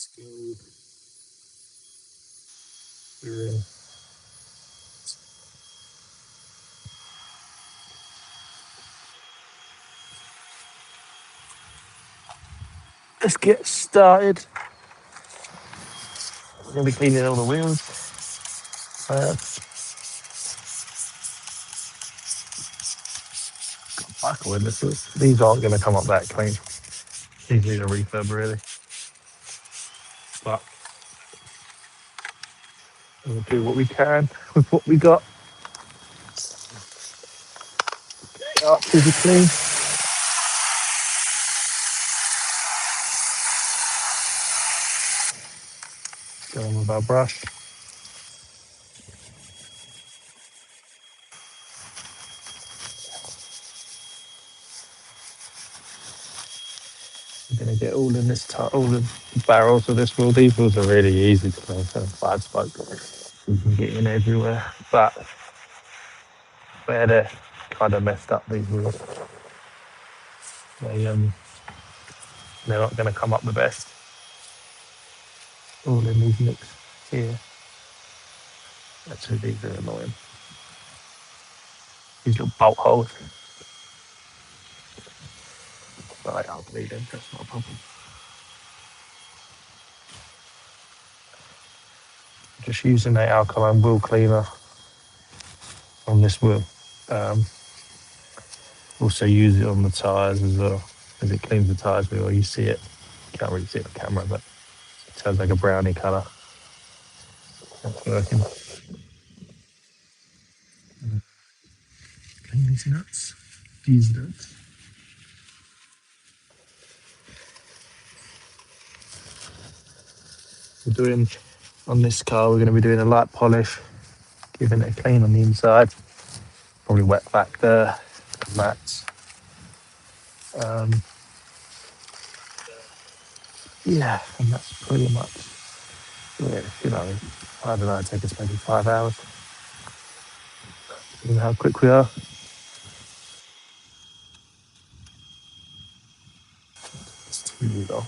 Let's go. We're in. Let's get started. We're going to be cleaning all the wheels. Buckle in this. These aren't going to come up that clean. These need a refurb, really. But we'll do what we can with what we got. Up pretty clean. Go on with our brush. We're going to get all in this, all the barrels of this wheel. These wheels are really easy to clean. So 5-spoke. You can get in everywhere. But where they're kind of messed up, these wheels, they, they're not going to come up the best. All in these nicks here. Actually, these are annoying. These little bolt holes. Right, I'll bleed them. That's not a problem. Just using a alkaline wheel cleaner on this wheel. Also use it on the tyres as well, as it cleans the tyres wheel. You see it. You can't really see it on camera, but it turns like a brownie colour. That's working. Clean these nuts. These nuts. We're doing, on this car, we're going to be doing a light polish, giving it a clean on the inside. Probably wet back the mats. Yeah, and that's pretty much it. You know, I don't know, it takes us maybe 5 hours. You know how quick we are. It's too long.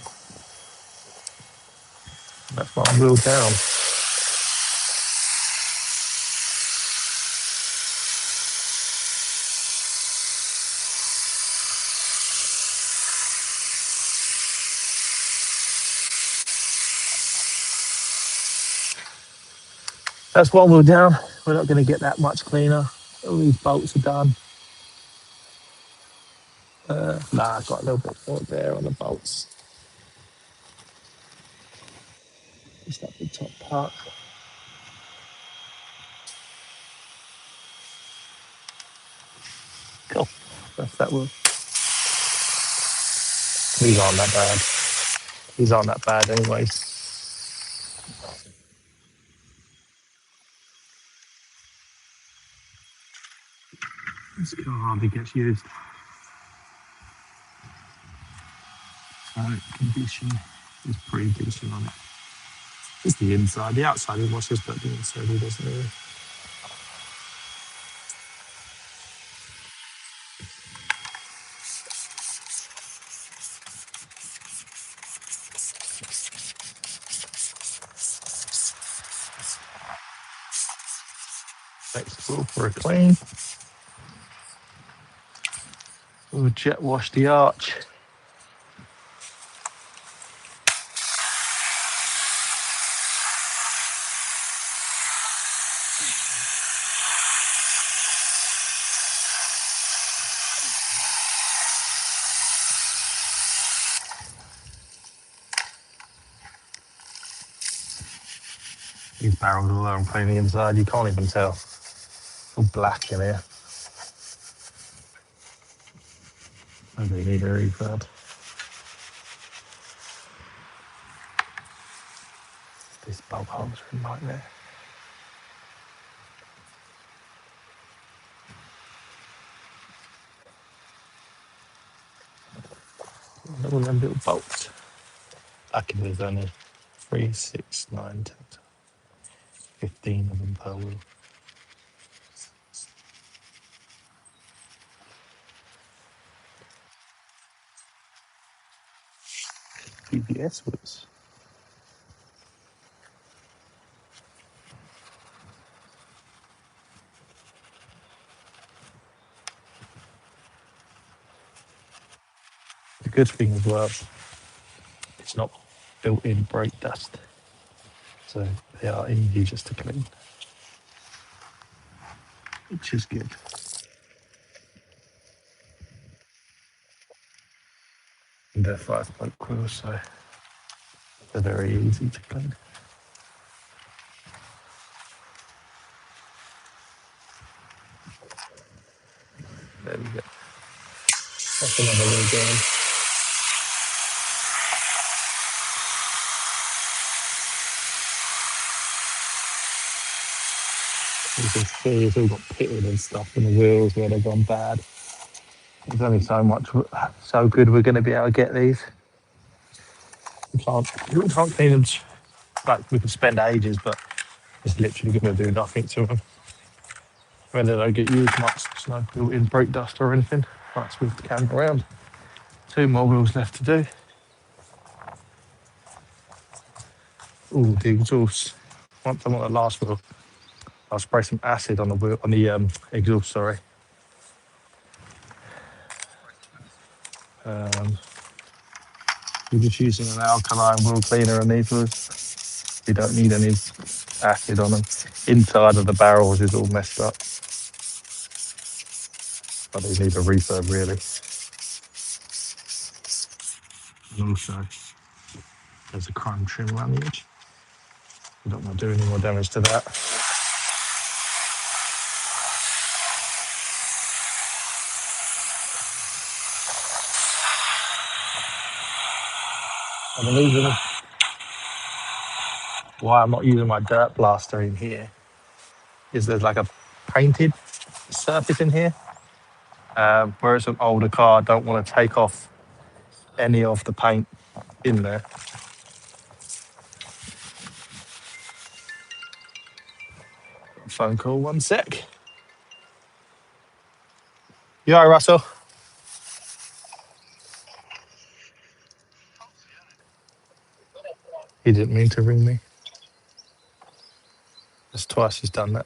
That's one wheel down. That's one wheel down. We're not going to get that much cleaner. All these bolts are done. I've got a little bit more there on the bolts. Just that big top part. Cool. That's that wheel. These aren't that bad. These aren't that bad anyways. This car hardly gets used. Condition is pretty decent on it. Just the inside. The outside he washes, but the inside he doesn't really. Next wheel for a clean. We'll jet wash the arch. These barrels all over clean the inside, you can't even tell. It's all black in here. I do need a refurb. These bolt holes are a nightmare. All them little bolts. Back in there's only 3, 6, 9, 10, 15 of them per wheel. PBS wheels. good thing as well. It's not built-in brake dust, so they are easy just to clean, which is good. And they're 5-spoke wheels, so they're very easy to clean. There we go. That's another wheel going. You can see it's all got pitted and stuff in the wheels where they've gone bad. There's only so good we're going to be able to get these. We can't clean them. Like, we can spend ages, but it's literally going to do nothing to them. When they don't get used much, there's no built-in brake dust or anything. Right, so move the camera around. 2 more wheels left to do. Ooh, the exhaust. Once I'm on the last wheel, I'll spray some acid on the wheel, on the exhaust. Sorry. We're just using an alkaline wheel cleaner on these wheels. You don't need any acid on them. Inside of the barrels is all messed up, but they need a refurb really. And also, there's a chrome trim around the edge. We don't want to do any more damage to that. And the reason why I'm not using my dirt blaster in here is there's like a painted surface in here. Where it's an older car, I don't want to take off any of the paint in there. Phone call, 1 sec. You all right, Russell? He didn't mean to ring me. That's twice he's done that.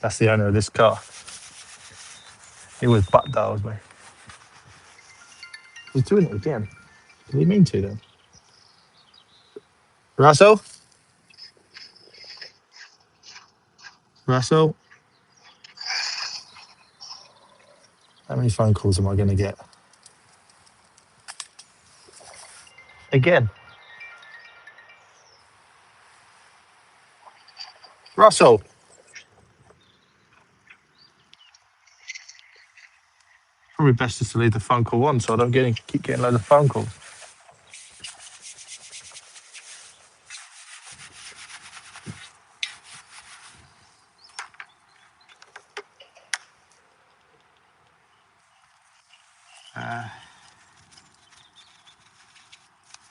That's the owner of this car. He was butt dials me. He's doing it again. Did he mean to then? Russell? Russell? How many phone calls am I going to get? Again. Russell? Probably best just to leave the phone call on so I don't keep getting loads of phone calls.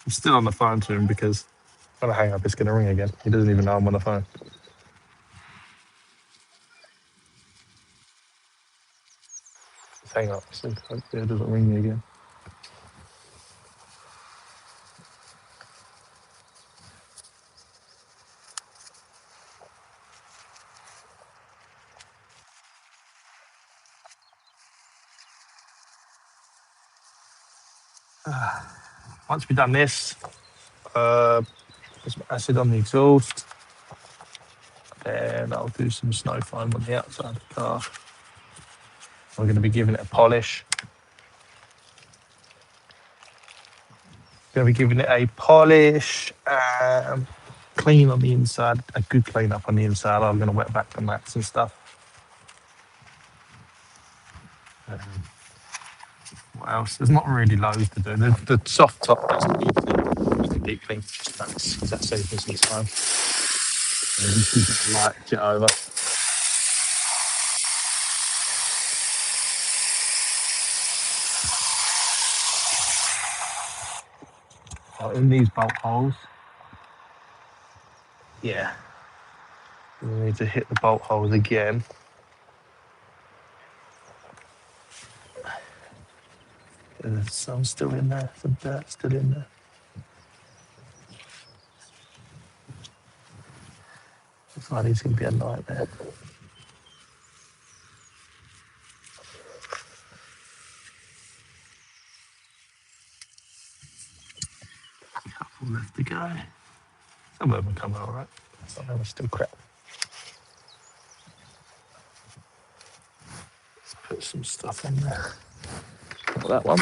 I'm still on the phone to him because when I hang up, it's going to ring again. He doesn't even know I'm on the phone. Just hang up. So hopefully it doesn't ring me again. Once we've done this, put some acid on the exhaust. Then I'll do some snow foam on the outside of the car. We're going to be giving it a polish. Going to be giving it a polish, clean on the inside, a good clean up on the inside. I'm going to wet back the mats and stuff. What else? There's not really loads to do. The soft top has to be deep clean. That saves me some time. And you can just light it over. In these bolt holes, yeah, we need to hit the bolt holes again. There's some still in there, some dirt still in there. Friday's going to be a nightmare. left to go. Some of them come out alright. Some of them are still crap. Let's put some stuff on there. Not that one.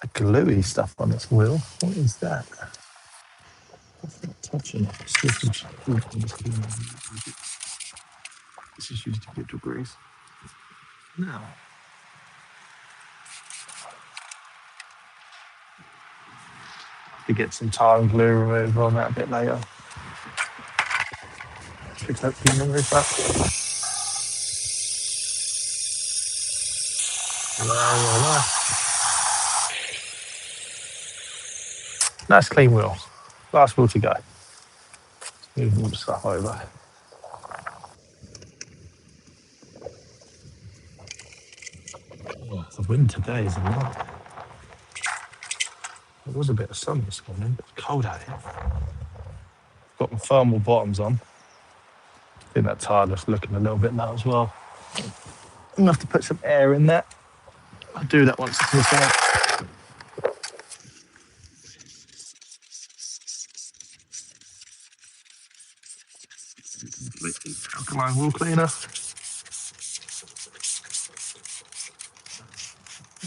The gluey stuff on this wheel. What is that? It's not touching it. This is used to get to grease. No. To get some tire and glue removed on that a bit later. Pick that thing and roof up. Nice clean wheel. Last wheel to go. Move all the stuff over. Oh, the wind today is a lot. There was a bit of sun this morning, but it's cold out here. Got my thermal bottoms on. I think that tire just looking a little bit low as well. I'm gonna have to put some air in there. I'll do that once I finish out. Alkaline wheel cleaner.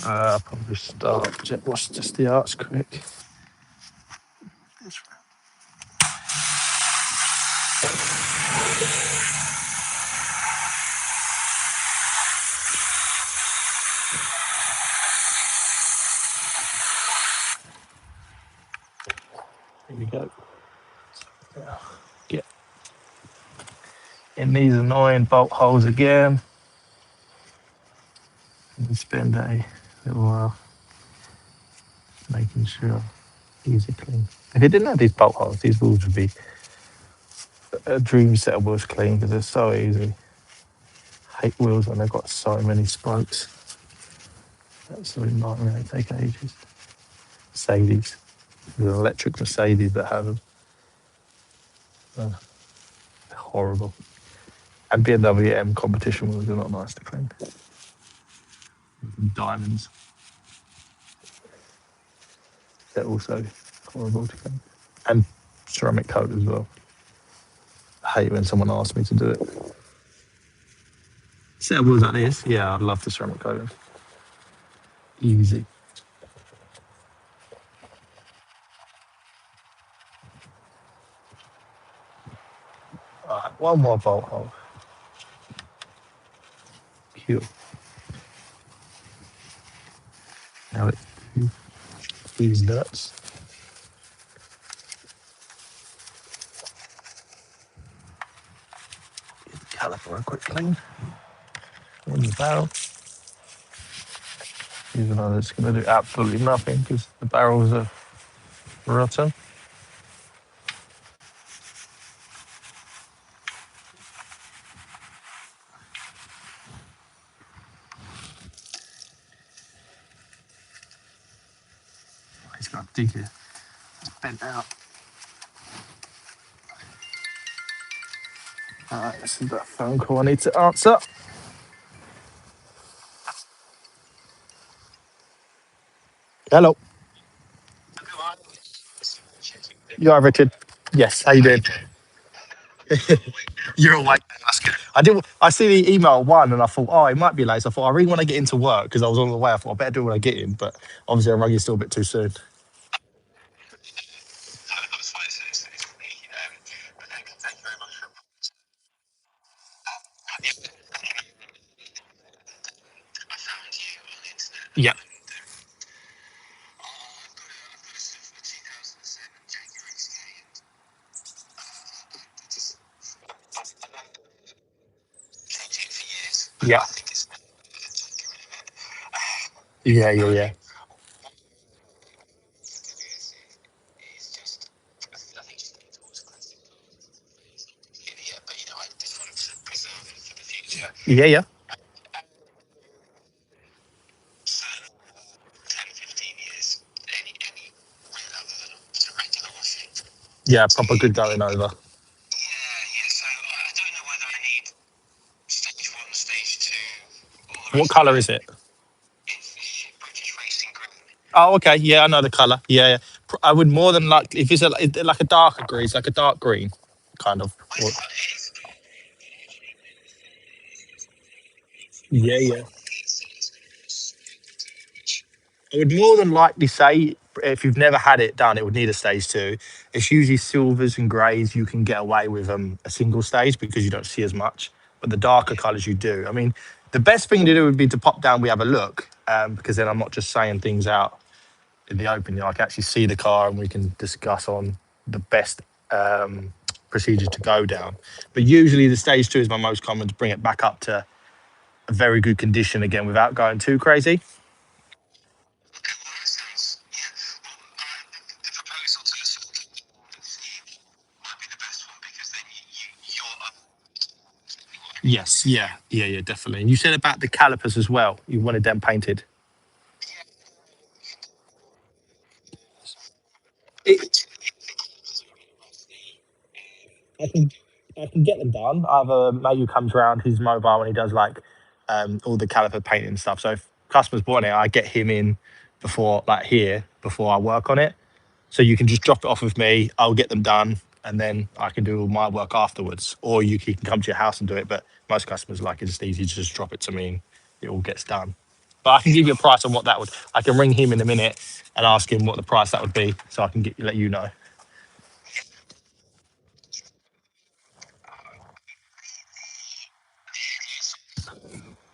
I'll probably start jet wash just the arch quick. There we go. Get in these annoying bolt holes again. And spend a little while making sure these are clean. If it didn't have these bolt holes, these wheels would be a dream set of wheels clean because they're so easy. Hate wheels when they've got so many spokes. Absolutely nightmare. They take ages. Mercedes. There's an electric Mercedes that have them. Horrible. And BMW M competition wheels are not nice to clean. Diamonds. They're also horrible to clean. And ceramic coat as well. I hate when someone asks me to do it. Set of wheels like this, yeah, I'd love the ceramic coating. Easy. Alright, one more bolt hole. Cute. Now it's these nuts. Get the caliper a quick clean. In the barrel. Even though it's going to do absolutely nothing because the barrels are rotten. He's got to dig it. It's bent out. Alright, this is that phone call I need to answer. Hello. You are Richard. Yes, how you doing? You're awake. That's good. I see the email at 1 and I thought, oh, it might be late. So I thought I really want to get into work because I was on the way. I thought I better do it when I get in, but obviously I rang you still a bit too soon. Yeah. Yeah. Yeah. Yeah. Yeah, proper good going over. What colour is it? Oh, okay. Yeah, I know the colour. Yeah, yeah. I would more than like if it's like a darker green, it's like a dark green, kind of. Or- yeah, yeah. I would more than likely say if you've never had it done, it would need a stage two. It's usually silvers and greys. You can get away with a single stage because you don't see as much, but the darker colours you do. I mean, the best thing to do would be to pop down. We have a look because then I'm not just saying things out in the open. You know, I can actually see the car and we can discuss on the best procedure to go down. But usually the stage two is my most common to bring it back up to a very good condition again without going too crazy. Yes, yeah, yeah, yeah, definitely. And you said about the calipers as well. You wanted them painted. It, I can, I can get them done. I have a mate who comes around. He's mobile and he does like all the caliper painting and stuff. So if customers want it, I get him in before, like here, before I work on it. So you can just drop it off with me. I'll get them done, and then I can do all my work afterwards. Or he can come to your house and do it. But most customers like it's just easy to just drop it to me, and it all gets done. But I can give you a price on what that would. I can ring him in a minute and ask him what the price that would be, so I can let you know.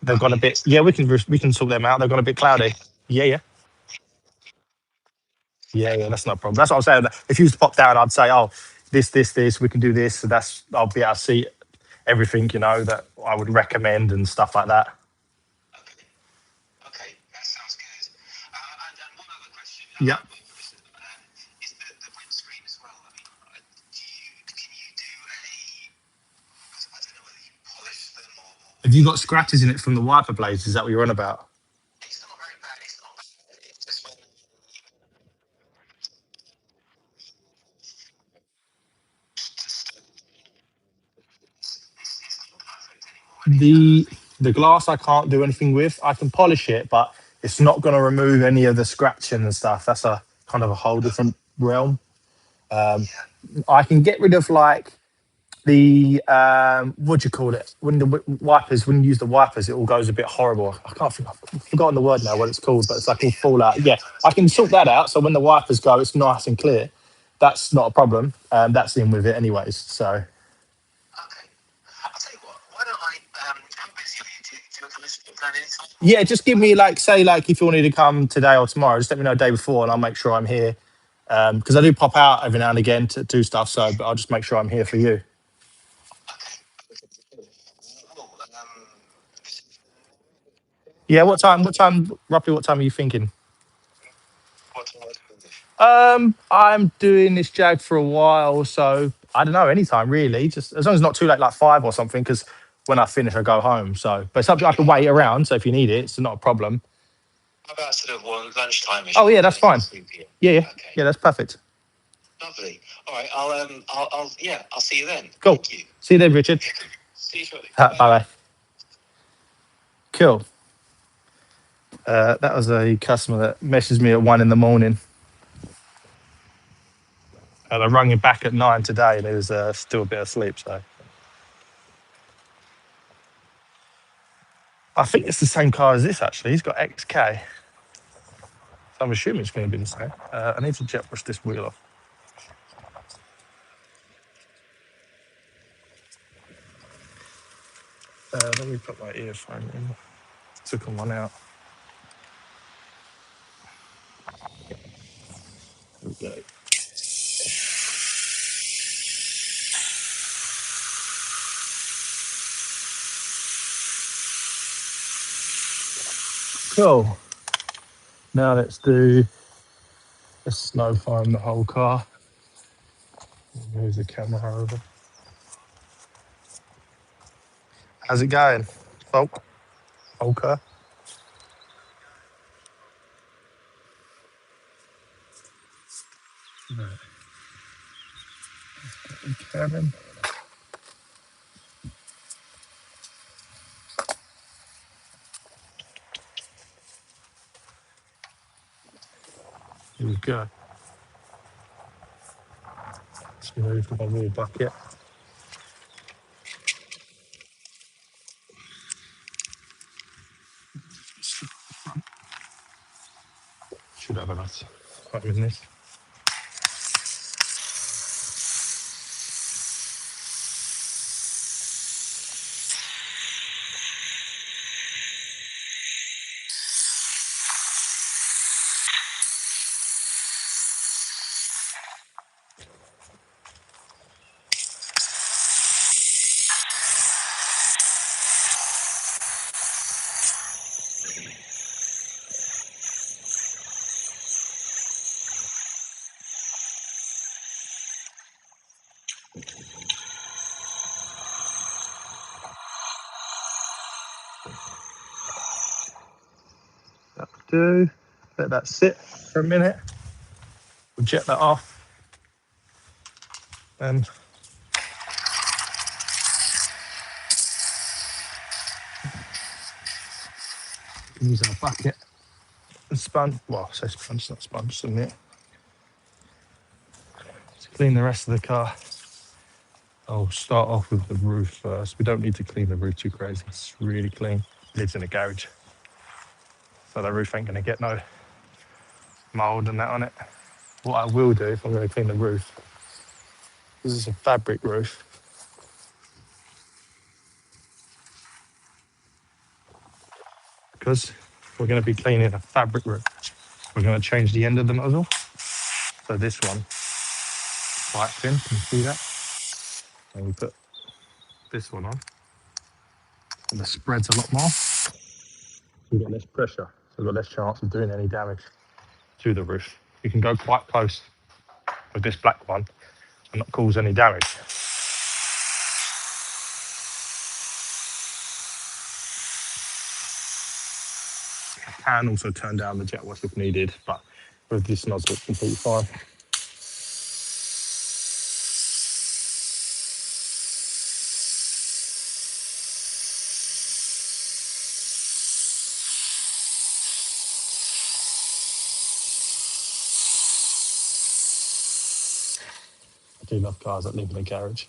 They've gone a bit. Yeah, we can sort them out. They've gone a bit cloudy. Yeah, yeah. Yeah, yeah, that's not a problem. That's what I'm saying. If you was to pop down, I'd say, oh, this, we can do this. So that's I'll be able to see everything, that I would recommend and stuff like that. Yeah. Have you got scratches in it from the wiper blades? Is that what you're on about? The the glass I can't do anything with. I can polish it, but it's not going to remove any of the scratching and stuff. That's a kind of a whole different realm. I can get rid of like the what do you call it when the wipers when you use the wipers it all goes a bit horrible. I can't think, I've forgotten the word now what it's called, but it's like all fall out. Yeah, I can sort that out, so when the wipers go it's nice and clear. That's not a problem. That's in with it anyways, so yeah, just give me like say like if you wanted to come today or tomorrow, just let me know the day before and I'll make sure I'm here. Because I do pop out every now and again to do stuff, so but I'll just make sure I'm here for you. Yeah, what time roughly what time are you thinking? I'm doing this Jag for a while, so I don't know, anytime really. Just as long as it's not too late, like 5 or something, because when I finish, I go home. So, but it's something I can wait around. So if you need it, it's not a problem. Oh yeah, that's fine. Yeah, yeah, yeah, that's perfect. Cool. See you then, Richard. Bye bye. Cool. That was a customer that messaged me at 1 in the morning. And I rang him back at 9 today, and he was still a bit asleep. So I think it's the same car as this. Actually, he's got XK. So I'm assuming it's going to be the same. I need to jet brush this wheel off. Let me put my earphone in. Took one out. There we go. Cool. Now let's do a snow phone the whole car. Move the camera over. How's it going, folk? Folker. Kevin. Here we go. Let's move my wall bucket. Should have enough time in this. That'll do. Let that sit for a minute. We'll jet that off. And use our bucket and sponge. Well, I say sponge, not sponge, submit. To clean the rest of the car, I'll start off with the roof first. We don't need to clean the roof too crazy. It's really clean. Lives in a garage. So the roof ain't going to get no mould and that on it. What I will do if I'm going to clean the roof, this is a fabric roof. Because we're going to be cleaning a fabric roof, we're going to change the end of the nozzle. So this one, quite thin, can you see that? And we put this one on, and the spread's a lot more. We've got less pressure, so we've got less chance of doing any damage to the roof. You can go quite close with this black one and not cause any damage. I can also turn down the jet wash if needed, but with this nozzle it's completely fine. I do love cars that live in a garage.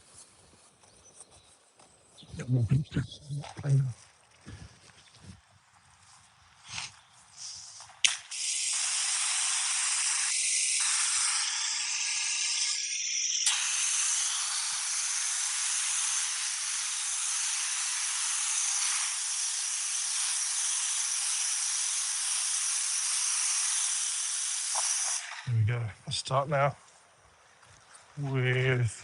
There we go. I'll start now with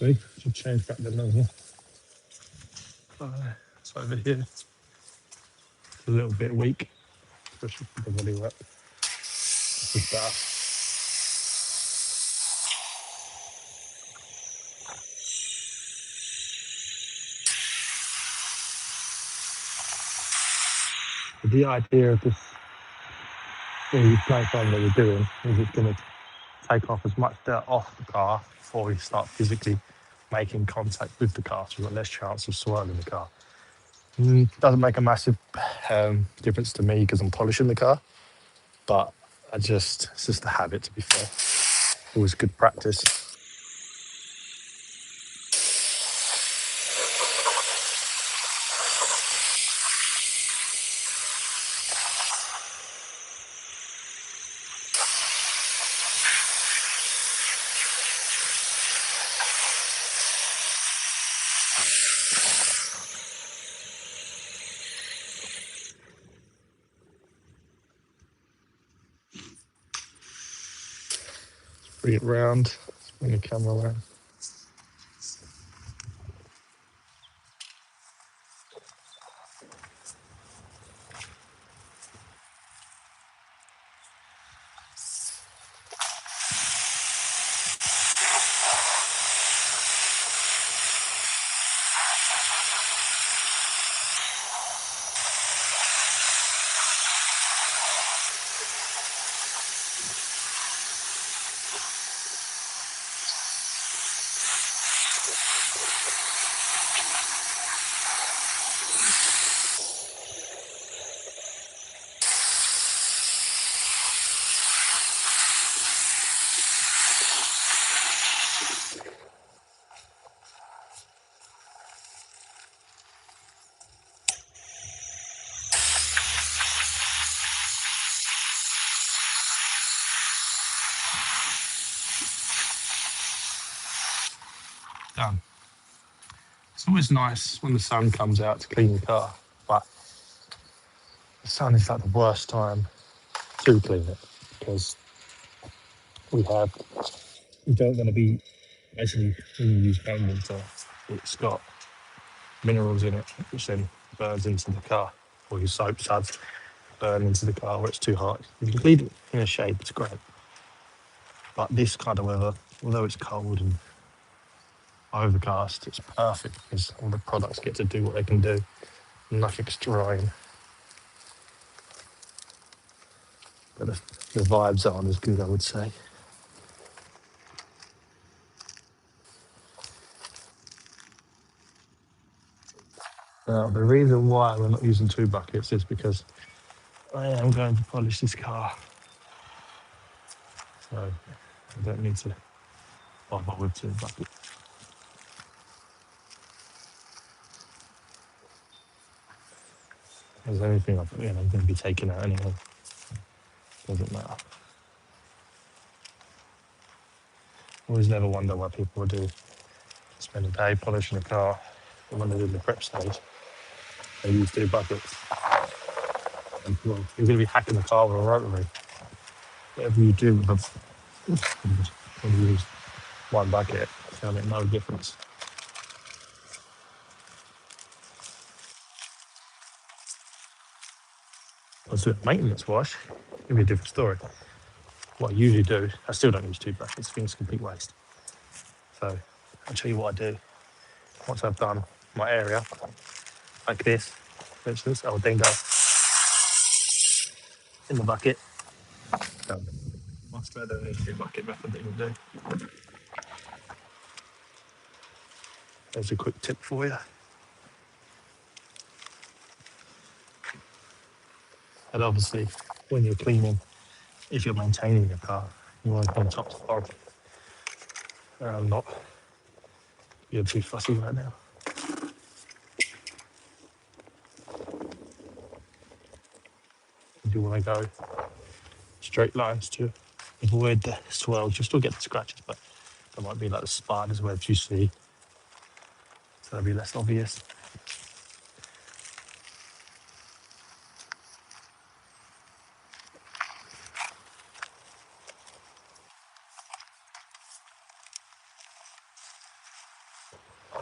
see, should change back the nozzle. It's over here. It's a little bit weak, especially for the body work. This is better. The idea of this play time that we're doing is it's going to take off as much dirt off the car before we start physically making contact with the car, so we've got less chance of swirling the car. Doesn't make a massive difference to me because I'm polishing the car, but it's just a habit, to be fair. Always good practice. Bring it round, bring the camera around. It's always nice when the sun comes out to clean your car, but the sun is like the worst time to clean it because we have you don't want to be basically when you use home water, it's got minerals in it which then burns into the car, or your soap suds burn into the car where it's too hot. You can leave it in a shade, it's great. But this kind of weather, although it's cold and overcast, it's perfect because all the products get to do what they can do. Nothing's drying, but the vibes aren't as good, I would say. Now, the reason why we're not using 2 buckets is because I am going to polish this car, so I don't need to bother with 2 buckets. There's anything I put in, I'm going to be taking out anyway. Doesn't matter. Always never wonder why people do spend a day polishing a car, but when they're in the prep stage, they use 2 buckets. And well, you're going to be hacking the car with a rotary. Whatever you do with when you use 1 bucket, it's going to make no difference. I was doing a maintenance wash, it'll be a different story. What I usually do, I still don't use 2 buckets, I think it's a complete waste. So I'll tell you what I do. Once I've done my area, like this, for instance, I would then go in the bucket. Done. Much better than a 2 bucket method that you do. There's a quick tip for you. And obviously, when you're cleaning, if you're maintaining your car, you want to clean top to bottom. I'm not being too fussy right now. You do want to go straight lines to avoid the swells. You'll still get the scratches, but there might be like the spiders webs you see, so they'll be less obvious.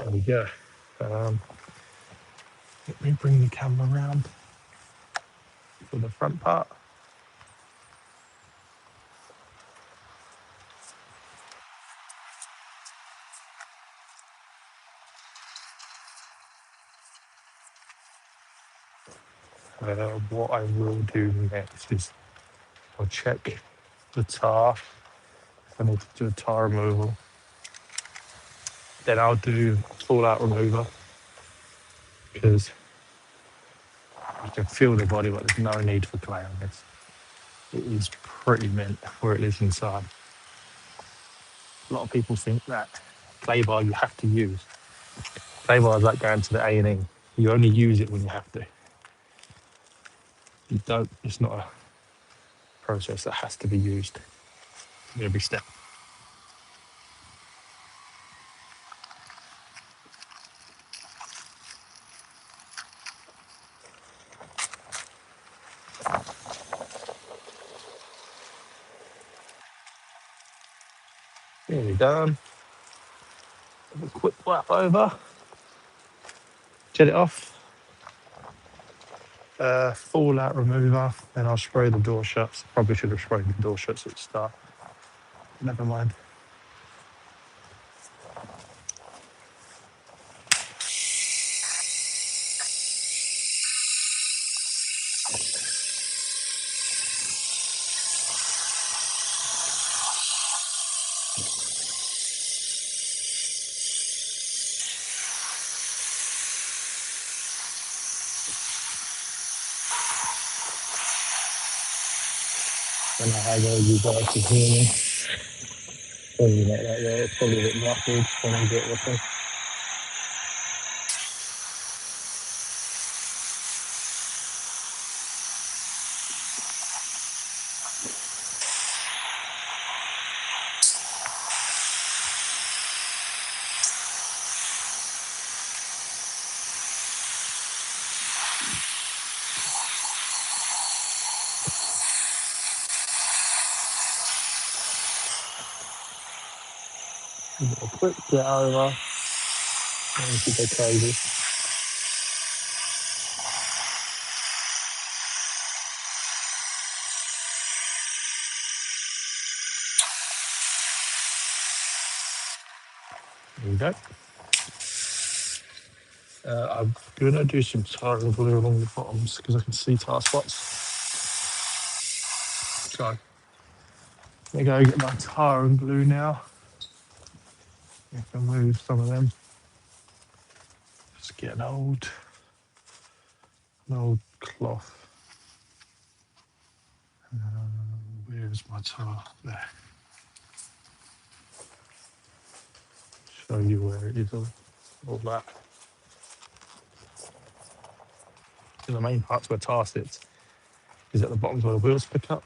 There we go. Let me bring the camera around for the front part. What I will do next is I'll check the tar. If I need to do a tar removal, then I'll do fallout remover because you can feel the body, but there's no need for clay on this. It is pretty mint where it lives inside. A lot of people think that clay bar you have to use. Clay bar is like going to the A&E. You only use it when you have to. You don't. It's not a process that has to be used in every step. Nearly done. Have a quick wipe over. Get it off. Fallout remover. Then I'll spray the door shuts. Probably should have sprayed the door shuts at the start. Never mind. Don't know how well you guys can hear me. Probably not that well. It's probably a bit muffled when I do it with them. Give it a quick get over. And keep it crazy. There you go. I'm gonna do some tar and glue along the bottoms because I can see tar spots. So I'm gonna go get my tar and glue now. I can move some of them. Just get an old cloth. Where's my tar? There. Show you where it is. All that. So the main parts where tar sits is at the bottoms where the wheels pick up.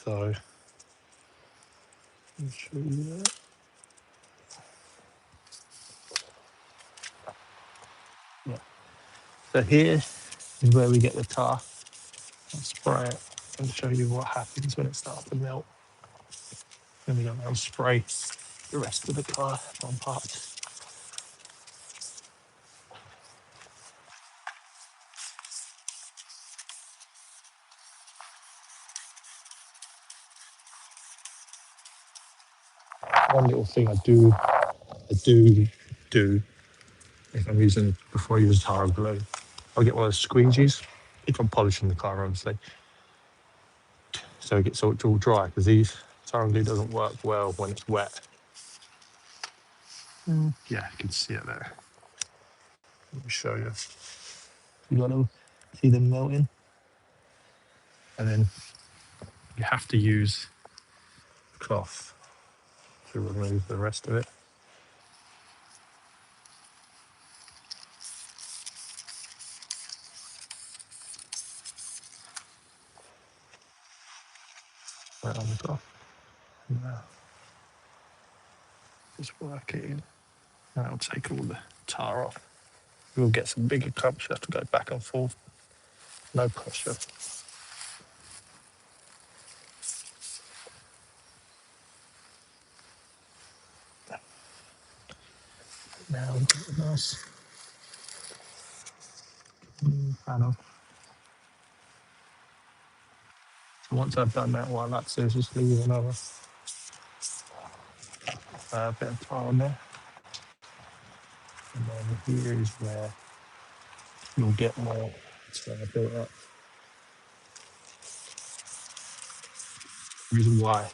So I'll show you that. Yeah. So here is where we get the tar. I'll spray it and show you what happens when it starts to melt. Then we go and spray the rest of the car on parts. One little thing I do if I'm using before I use tar and glue, I'll get one of those squeegees if I'm polishing the car, obviously, so it's all dry because these tar and glue doesn't work well when it's wet. Yeah, you can see it there. Let me show you. You got to see them melting, and then you have to use cloth to remove the rest of it. Right on the cloth. Now, just work it in. That'll take all the tar off. We'll get some bigger clumps. You have to go back and forth. No pressure. Now we've got a nice panel. So once I've done that, what I like to do is just leave another bit of tar on there. And then here is where you'll get more built up. The reason why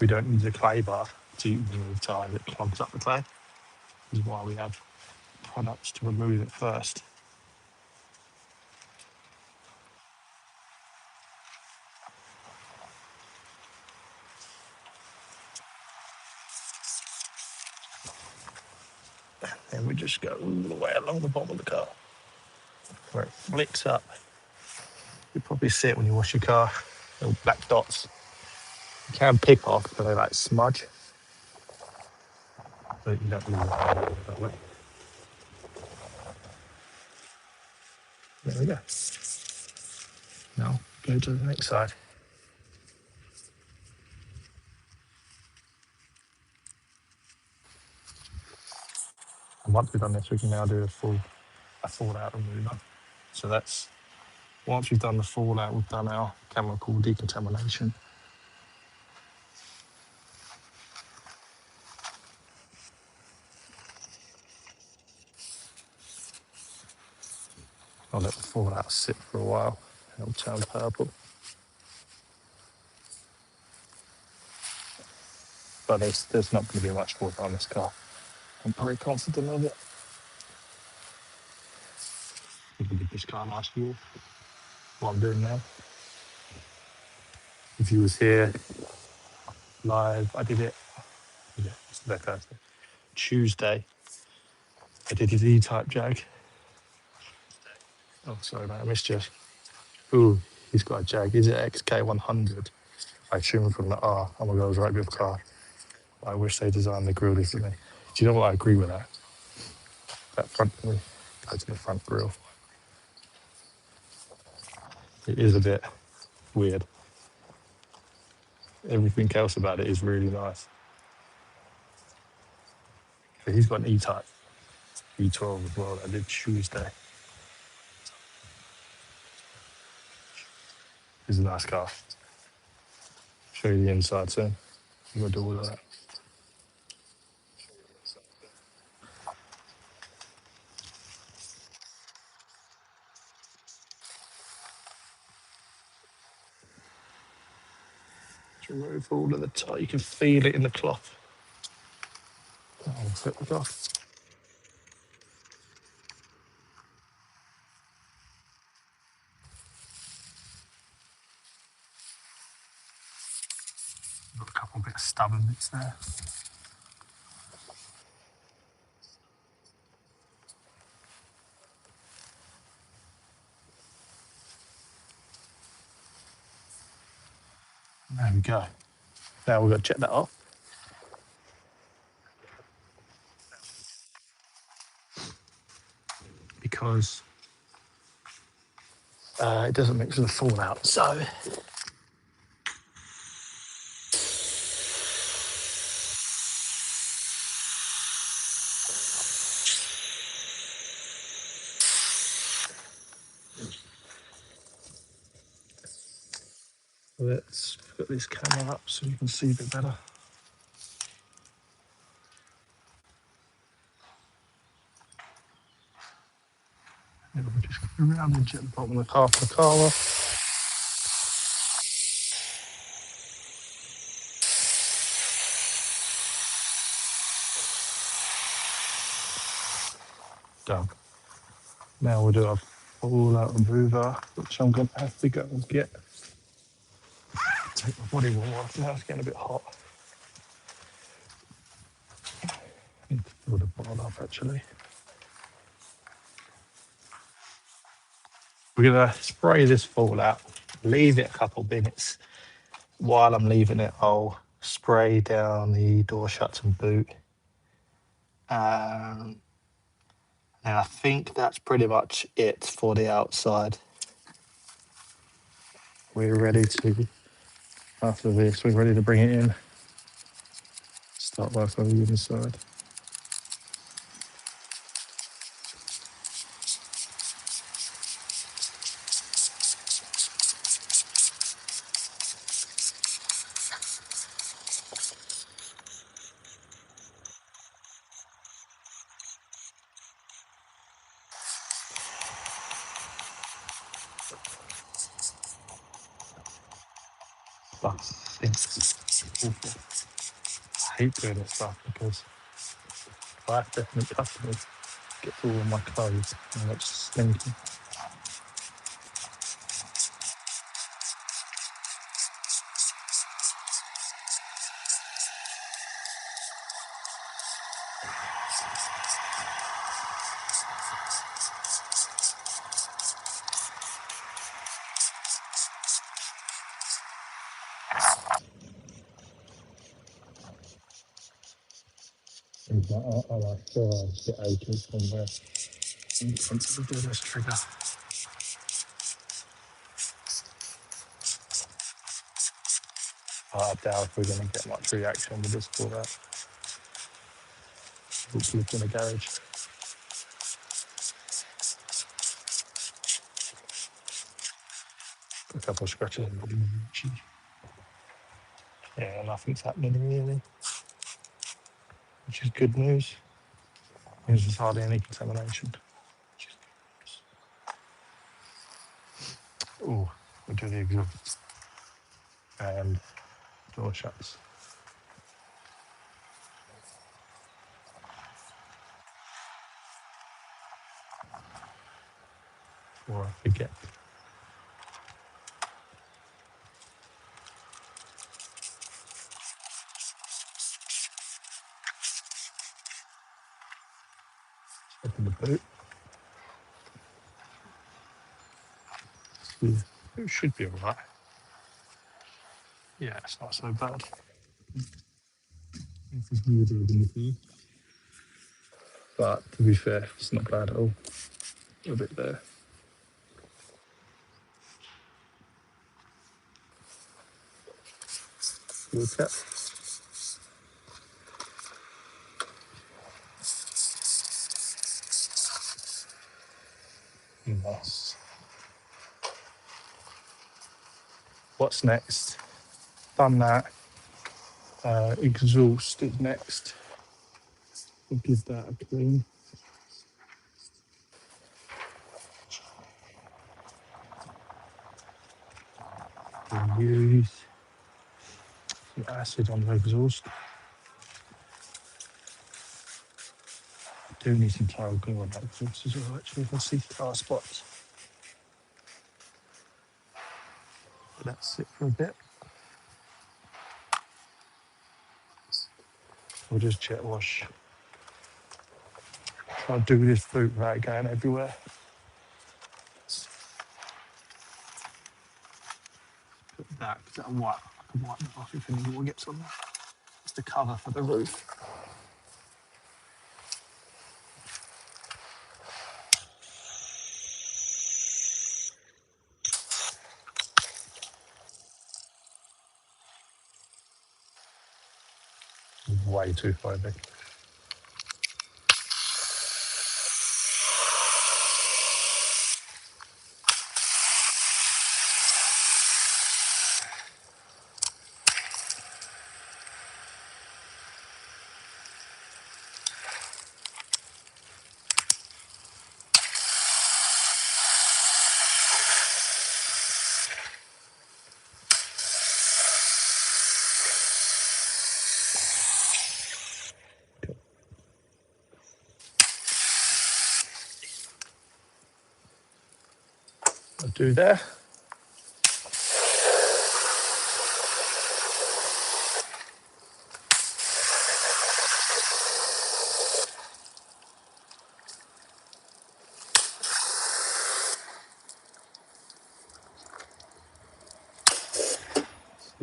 we don't use a clay bar to remove tar that clogs up the clay is why we have products to remove it first. And we just go all the way along the bottom of the car where it flicks up. You probably see it when you wash your car, little black dots. You can pick off, but they like smudge. But you don't really want to do it that way. There we go. Now go to the next side. And once we've done this, we can now do a fallout remover. So that's once we've done the fallout, we've done our chemical decontamination. I'll let the fallout sit for a while. It'll turn purple. But there's not going to be much fallout on this car. I'm pretty confident of it. We can give this car a nice walk. What I'm doing now. If you was here live, I did it. Yeah, it's their Thursday. Tuesday, I did his E-type Jag. Oh, sorry, mate, I missed you. Ooh, he's got a Jag. He's an XK 100. I assume from the R. Oh my God, I was right with the car. I wish they designed the grille differently. Do you know what? I agree with that. That front wing. That's the front grille. It is a bit weird. Everything else about it is really nice. But he's got an E-Type E12 as well. I did Tuesday. It's a nice car. Show you the inside soon. You got to do all of that. Remove all of the top. You can feel it in the cloth. Oh, flip it off. Got a couple of bit of stubborn bits there. There we go. Now we've got to check that off. Because it doesn't mix with the fallout. So let's put this camera up so you can see a bit better. And we'll just go around and check the bottom of the car for the car off. Done. Now we'll do a fallout remover, which I'm going to have to go and get. Take my body warmer off now, it's getting a bit hot. I need to fill the bottle up actually. We're going to spray this fallout, leave it a couple minutes. While I'm leaving it, I'll spray down the door shuts and boot. And I think that's pretty much it for the outside. We're ready to, after this, we're ready to bring it in. Start work on the inside. But it's awful. I hate doing this stuff because I have definite customers get all of my clothes and it's stinky. Things like that, I like to get acres from there. I'm constantly do this trigger. I doubt if we're going to get much reaction with this for that. We'll keep in the garage. A couple of scratches. Yeah, nothing's happening really, which is good news. There's hardly any contamination. Oh, we'll do the exhaust and door shuts. Before I forget. Open the boot. It should be alright. Yeah, it's not so bad. But to be fair, it's not bad at all. A bit there. Look at. Nice. What's next? Done that. Exhaust is next. We'll give that a clean. We'll use some acid on the exhaust. Do need some tile glue on that exhaust as well, actually. If I see tar spots. That's it for a bit. We'll just jet wash. Try to do this boot without going everywhere. Put that, because that'll wipe. I can wipe that off if any more gets on there. It's the cover for the roof. Way too far big. I'll do there.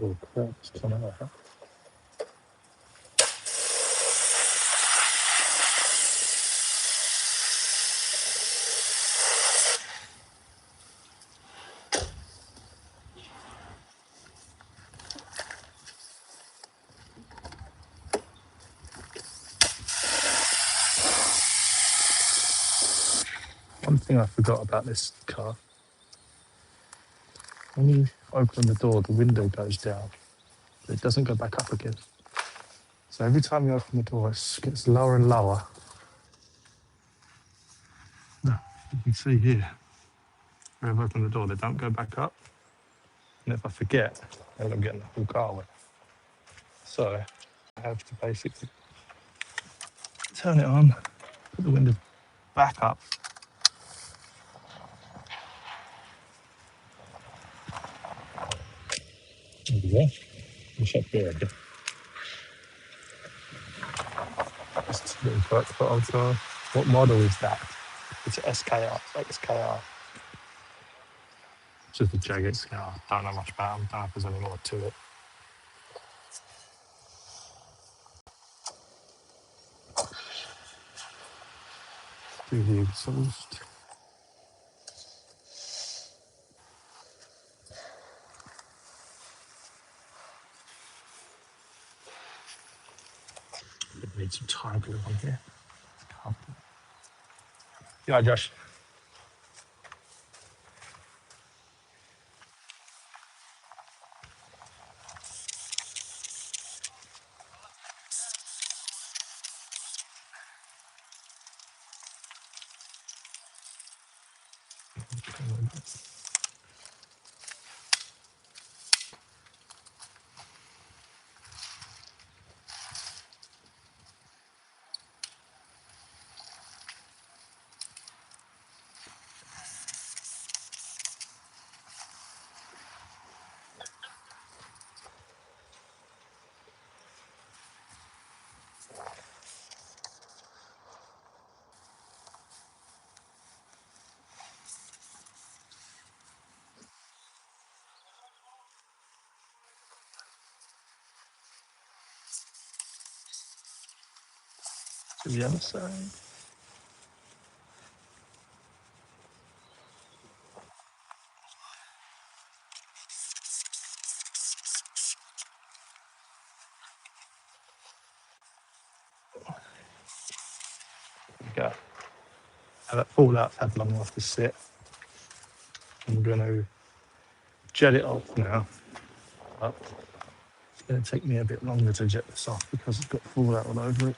Oh crap, it's coming out. One thing I forgot about this car, when you open the door, the window goes down, but it doesn't go back up again. So every time you open the door, it gets lower and lower. No, you can see here, where I've opened the door, they don't go back up. And if I forget, then I'm getting the whole car wet. So I have to basically turn it on, put the window back up. There we go. It's up there again. Just a little quirk for old car. What model is that? It's an SKR, XKR. It's just a Jag XKR. Don't know much about them. Don't know if there's any more to it. Do the exhaust. Need some tire glue on here. Yeah, Josh. To the other side. That fallout's had long enough to sit. I'm going to jet it off now. But it's going to take me a bit longer to jet this off because it's got fallout all over it.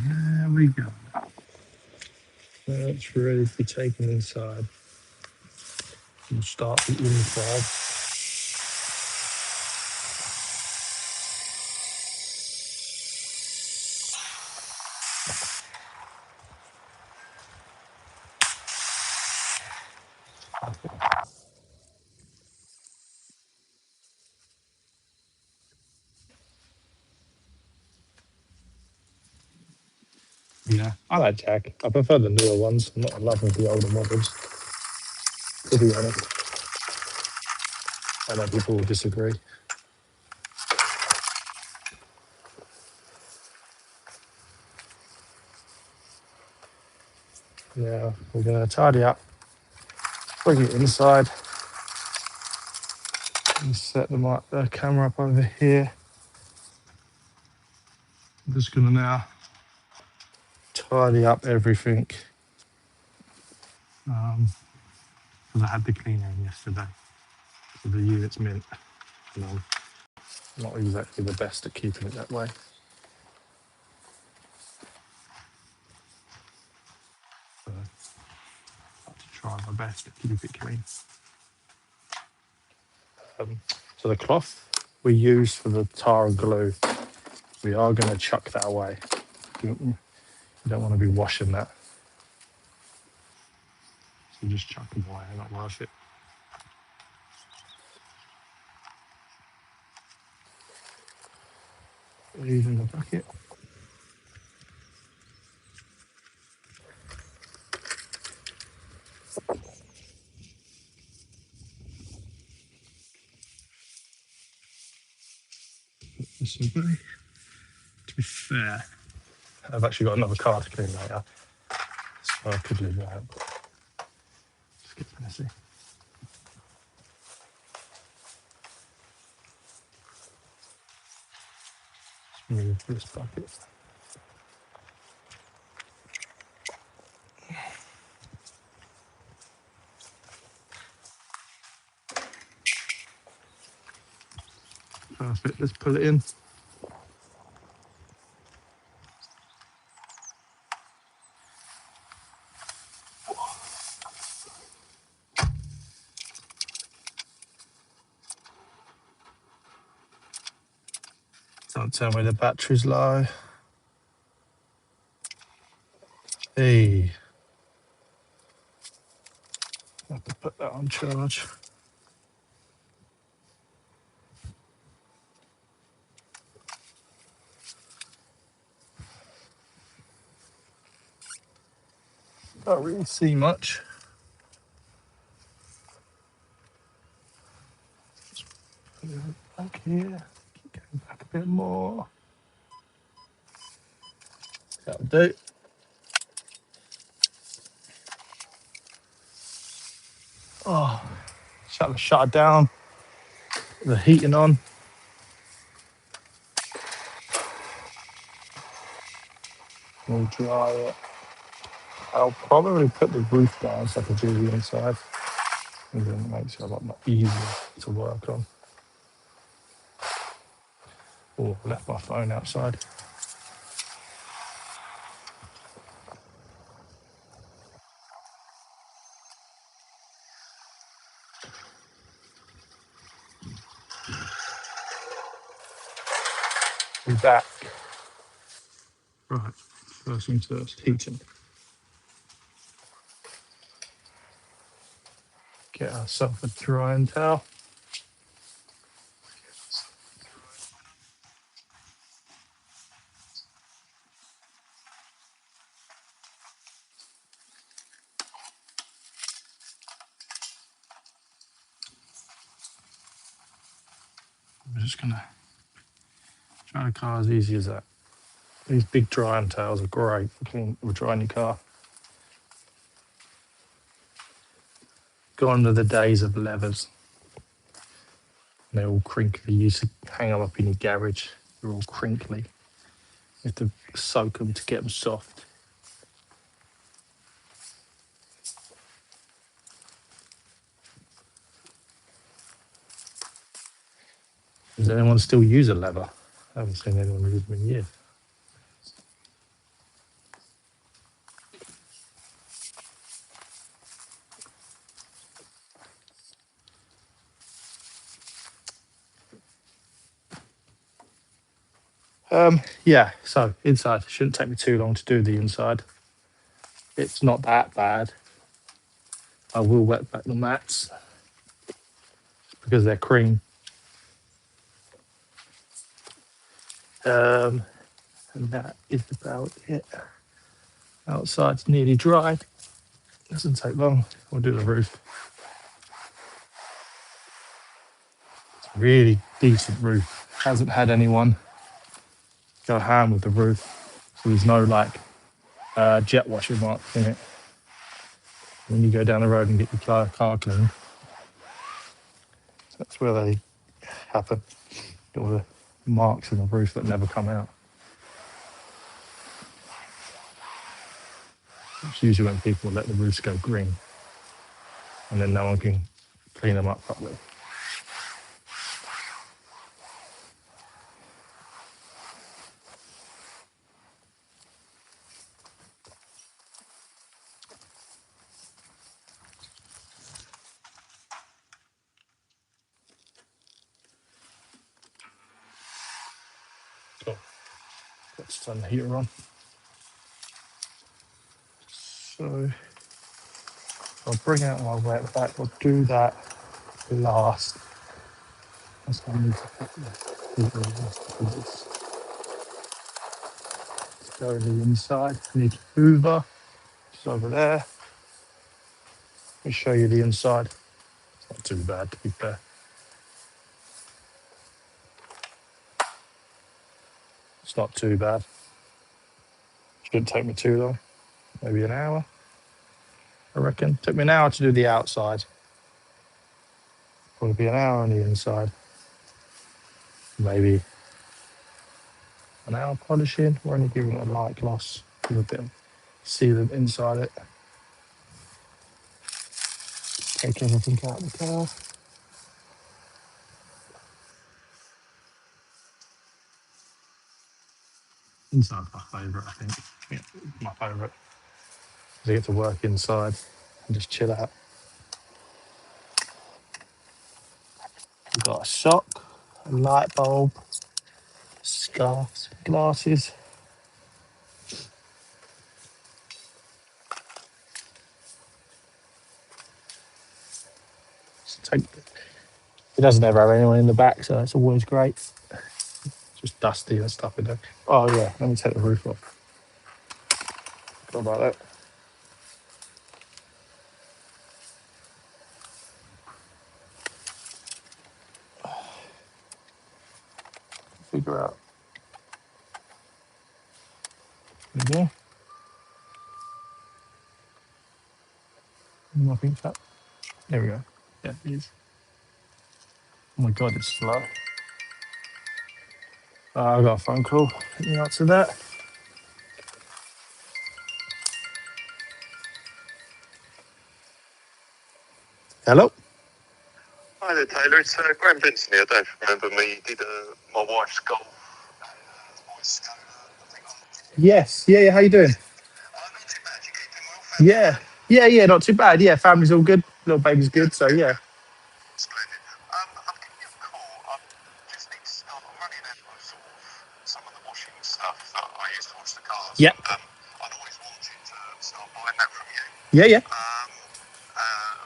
There we go. That's ready to be taken inside. We'll start the inside. Yeah, I like Jag. I prefer the newer ones. I'm not in love with the older models, to be honest. I know people will disagree. Now we're going to tidy up, bring it inside, and set the camera up over here. I'm just going to now tidy up everything because I had the cleaner in yesterday. So the unit's mint, and I'm not exactly the best at keeping it that way. So I have to try my best to keep it clean. So the cloth we use for the tar and glue, we are going to chuck that away. You don't want to be washing that. So just chuck them away, they're not worth it. These in the bucket. This will be. To be fair, I've actually got another car to clean later, so I could leave that out. Just get messy. Just move this bucket. Perfect, let's pull it in. Don't tell me the battery's low. Hey, I have to put that on charge. Don't really see much. Put it back here. Keep going back a bit more. That'll do. Oh, shut it down. The heating on. We'll dry it. I'll probably put the roof down so I can do the inside. And then it makes it a lot more easier to work on. Oh, I left my phone outside. Be back. Right, first things first, heating. Get ourselves a drying towel. I'm just gonna dry the car as easy as that. These big drying towels are great for drying your car. Gone are the days of levers. They're all crinkly. You used to hang them up in your garage. They're all crinkly. You have to soak them to get them soft. Does anyone still use a lever? I haven't seen anyone use them in years. Yeah, so inside. Shouldn't take me too long to do the inside. It's not that bad. I will wet back the mats because they're cream. And that is about it. Outside's nearly dry. Doesn't take long. We'll do the roof. It's a really decent roof. Hasn't had anyone go ham with the roof. So there's no like jet washer marks in it. When you go down the road and get your car cleaned, that's where they happen. All the marks in the roof that never come out. It's usually when people let the roofs go green and then no one can clean them up properly. Cool. Let's turn the heater on. So I'll bring out my wet back. I'll do that last. That's why I need to put the heater on because it's going to the inside. I need Hoover. It's over there. Let me show you the inside. It's not too bad, to be fair. It's not too bad. Shouldn't take me too long. Maybe an hour, I reckon. Took me an hour to do the outside. Probably be an hour on the inside. Maybe an hour polishing. We're only giving it a light gloss with a bit of sealant inside it. Take everything out of the car. Inside's my favourite, I think. Yeah, my favourite. I get to work inside and just chill out. We've got a sock, a light bulb, scarves, glasses. Take, it doesn't ever have anyone in the back, so it's always great. Just dusty and stuff in there. Oh yeah, let me take the roof off. What about that? Figure out. There we go. Nothing that. There we go. Yeah, it is. Oh my god, it's slow. I got a phone call. Let me answer that. Hello? Hi there, Taylor. It's Graham Benson here. I don't remember me. Did my wife's golf. Yes. Yeah, yeah. How you doing? Not too bad. You keeping well, family? Yeah. Yeah, yeah, not too bad. Yeah, family's all good. Little baby's good, so yeah. Splendid. I'm giving you a call. I just need to start. I'm running out of sort of some of the washing stuff that I used to wash the cars. Yeah. And, I'd always wanted to start buying that from you. Yeah, yeah.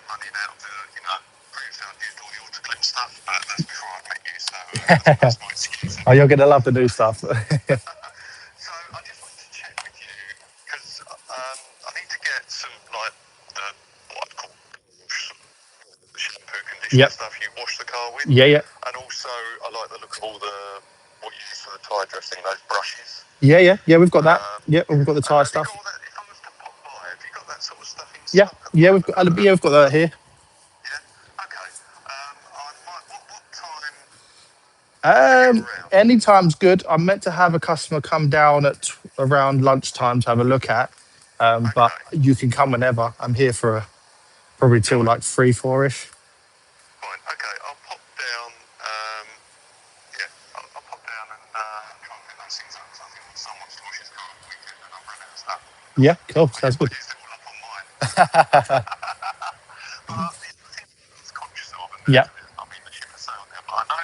Running out of previously I'd used all the autoclip stuff, but that's before I met you, so that's my excuse. Oh, you're gonna love the new stuff. So I just wanted to check with you because I need to get some like what I'd call the shampoo conditioner Yep. stuff you wash the car with. Yeah, yeah. And also I like the look of all the what you use for the tyre dressing, those brushes. Yeah, yeah. Yeah, we've got that. Yeah, we've got the tyre Have you stuff. got all that? If I was to pop by, have you got that sort of stuff in Yeah, stock? yeah, we've got we've got that here. Yeah. Okay. What time? Are you around? Anytime's good. I'm meant to have a customer come down at around lunchtime to have a look at. But Okay. you can come whenever. I'm here for probably till like 3, 4ish. Fine. Okay. I'll pop down. I'll pop down and try and get those things up. 'Cause I think someone's wash his car on the weekend and I'm running out of stuff. Yeah, cool. I Sounds good. used it all up on mine. But the thing I was conscious of, and Yeah. I mean, the ship has sailed now, but I know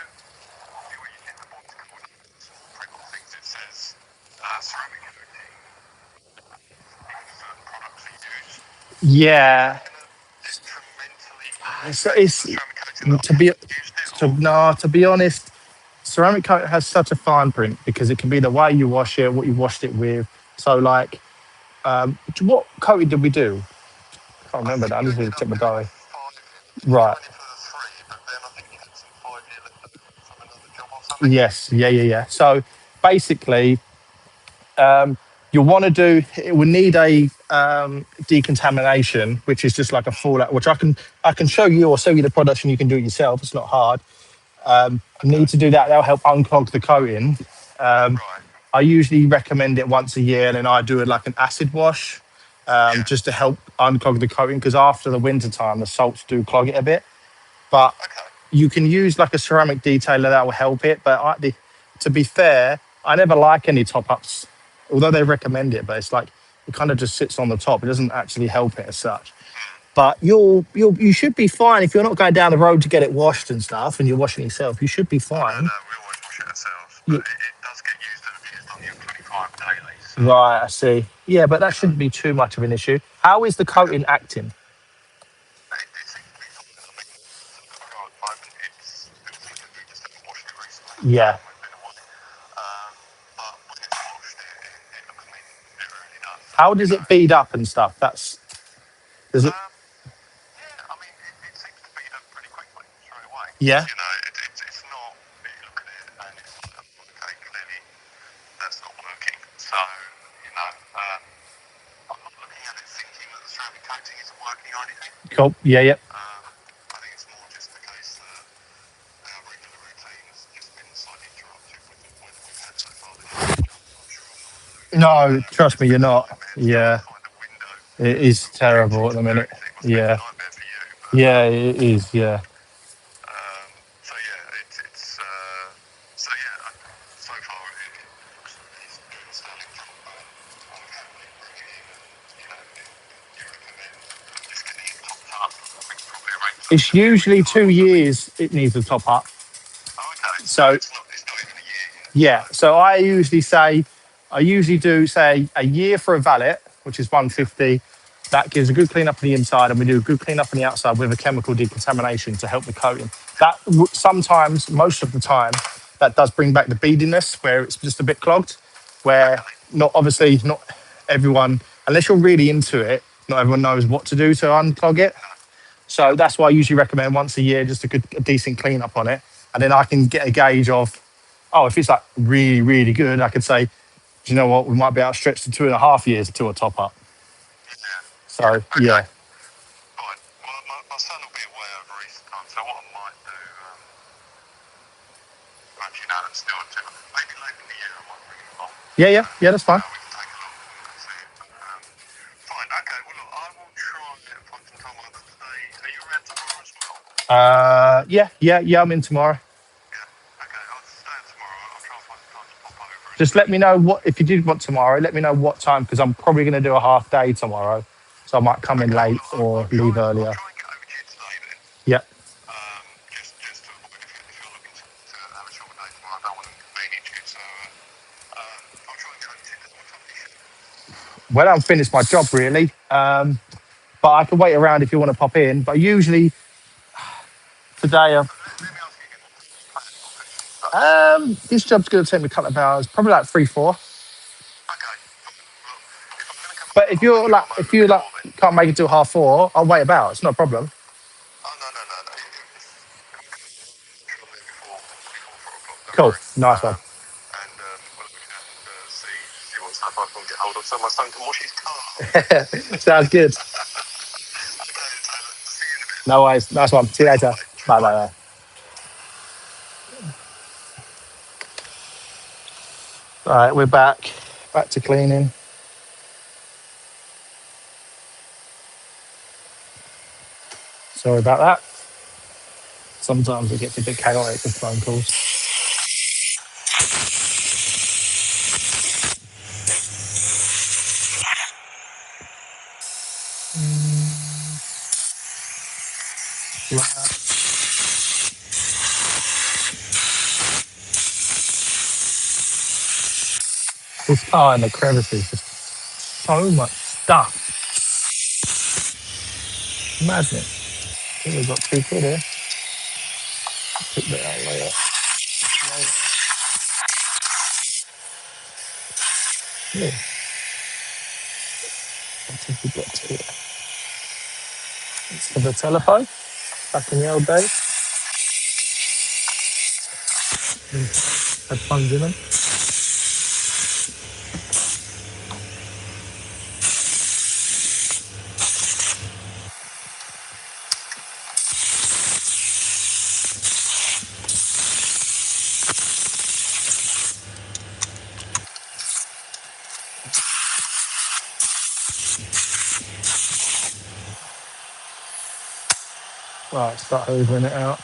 where you get the box cover small print on things, it says ceramic coating, certain products are used. Yeah. Detrimentally So affect the it's ceramic coating that to be used it, or? to be honest, ceramic coat has such a fine print because it can be the way you wash it, what you washed it with. So like, what coating did we do? I can't I remember think that. I you just need ended to up check my doing diary. 5. Right. You went in for the 3, but then I think you had some 5-year left from another job or something. Yes. Yeah. Yeah. Yeah. So basically, you'll want to do. It will need a decontamination, which is just like a fallout. Which I can show you or show you the products, and you can do it yourself. It's not hard. Need to do that. That'll help unclog the coating. Right. I usually recommend it once a year, and then I do it like an acid wash, Yeah. just to help unclog the coating. Because after the winter time, the salts do clog it a bit. But Okay. you can use like a ceramic detailer that will help it. But to be fair, I never like any top ups, although they recommend it. But it's like it kind of just sits on the top. It doesn't actually help it as such. But you should be fine if you're not going down the road to get it washed and stuff, and you're washing yourself. You should be fine. No, we always wash it ourselves, but it does get used and abused on the M25 daily. So Right, I see. Yeah, but that shouldn't be too much of an issue. How is the coating acting? it seems to be fine. I mean, the car at the moment, it's still thinking we just haven't washed it recently. Yeah. We've been away. But when it's washed, it looks mean. It really does. How does it bead up and stuff? Does it? Yeah, I mean, it seems to beat up pretty quickly straight away. Yeah. It's not, you look at it and it's like, okay, clearly that's not working. So, I'm not looking at it thinking that the ceramic coating isn't working or anything. Cool. Yeah, yeah. I think it's more just the case that our regular routine has just been slightly interrupted with the weather we've had so far this year. I'm sure I'm not alone. No, trust It's me, you're been a not. nightmare to try Yeah, and find a window. it is terrible at the minute. It must be a Yeah, nightmare for you, but yeah, it is. Yeah. so yeah, so far it looks like it's good stuff. It's usually 2 years it needs a top up. Oh, okay. So It's not even a year yet. yeah, so I usually do say a year for a valet, which is 150. That gives a good clean up on the inside, and we do a good clean up on the outside with a chemical decontamination to help the coating. Sometimes, most of the time, that does bring back the beadiness where it's just a bit clogged. Where Okay. not everyone, unless you're really into it, not everyone knows what to do to unclog it. No. So that's why I usually recommend once a year, just a decent clean up on it. And then I can get a gauge of, oh, if it's like really, really good, I could say, do you know what, we might be outstretched to 2.5 years to a top up. Yeah. So Okay. yeah, Fine. Well, my son will be away over Easter time, so what I might do, actually, no, that's still too much. Maybe late in the year I might bring him along. yeah, that's fine. We can take a look and see it. But, fine. Okay. Well, look, I will try and find some time either today. Are you around tomorrow as well? Yeah, I'm in tomorrow. Yeah. Okay. I'll stay in tomorrow. I'll try and find some time to pop over. And, Just let me know what, if you did want tomorrow, let me know what time, because I'm probably going to do a half day tomorrow. So I might come in okay. Well, late look, or leave I'll earlier. try and get over to you today then. Yeah. Just to avoid if you're looking to have a short day tomorrow, I don't want to inconvenience you. So I'll try and get over to you. Because what time do you finish? Well, I've finished my job really. But I can wait around if you want to pop in. But usually today, Let me ask you again. What time do you finish? That. this job's going to take me a couple of hours, probably like 3, 4. Okay. Look, if I'm going to come But over, I'll make sure I'm if over you like before then. can't make it till half 4, I'll wait about. It's not a problem. Oh no no no no. If I'm coming over, I'll make sure I'm there before 4 o'clock. Don't Cool, worry. nice one. And we'll have a chat and see what stuff I can get hold of, so my son can wash his car. Sounds good. Okay, Taylor. See you in a bit. No worries. Nice one. See you Thanks a lot, later. mate. Cheers, Bye, bye, bye. bye. All right, we're back. Back to cleaning. Sorry about that. Sometimes it gets a bit chaotic with phone calls. This car in the crevices, just so much stuff. Madness. I think we've got £2 here. Pick that out later. Yeah, I think we got two. For the telephone, back in the old days, had funds in them. Right, start hoovering it out.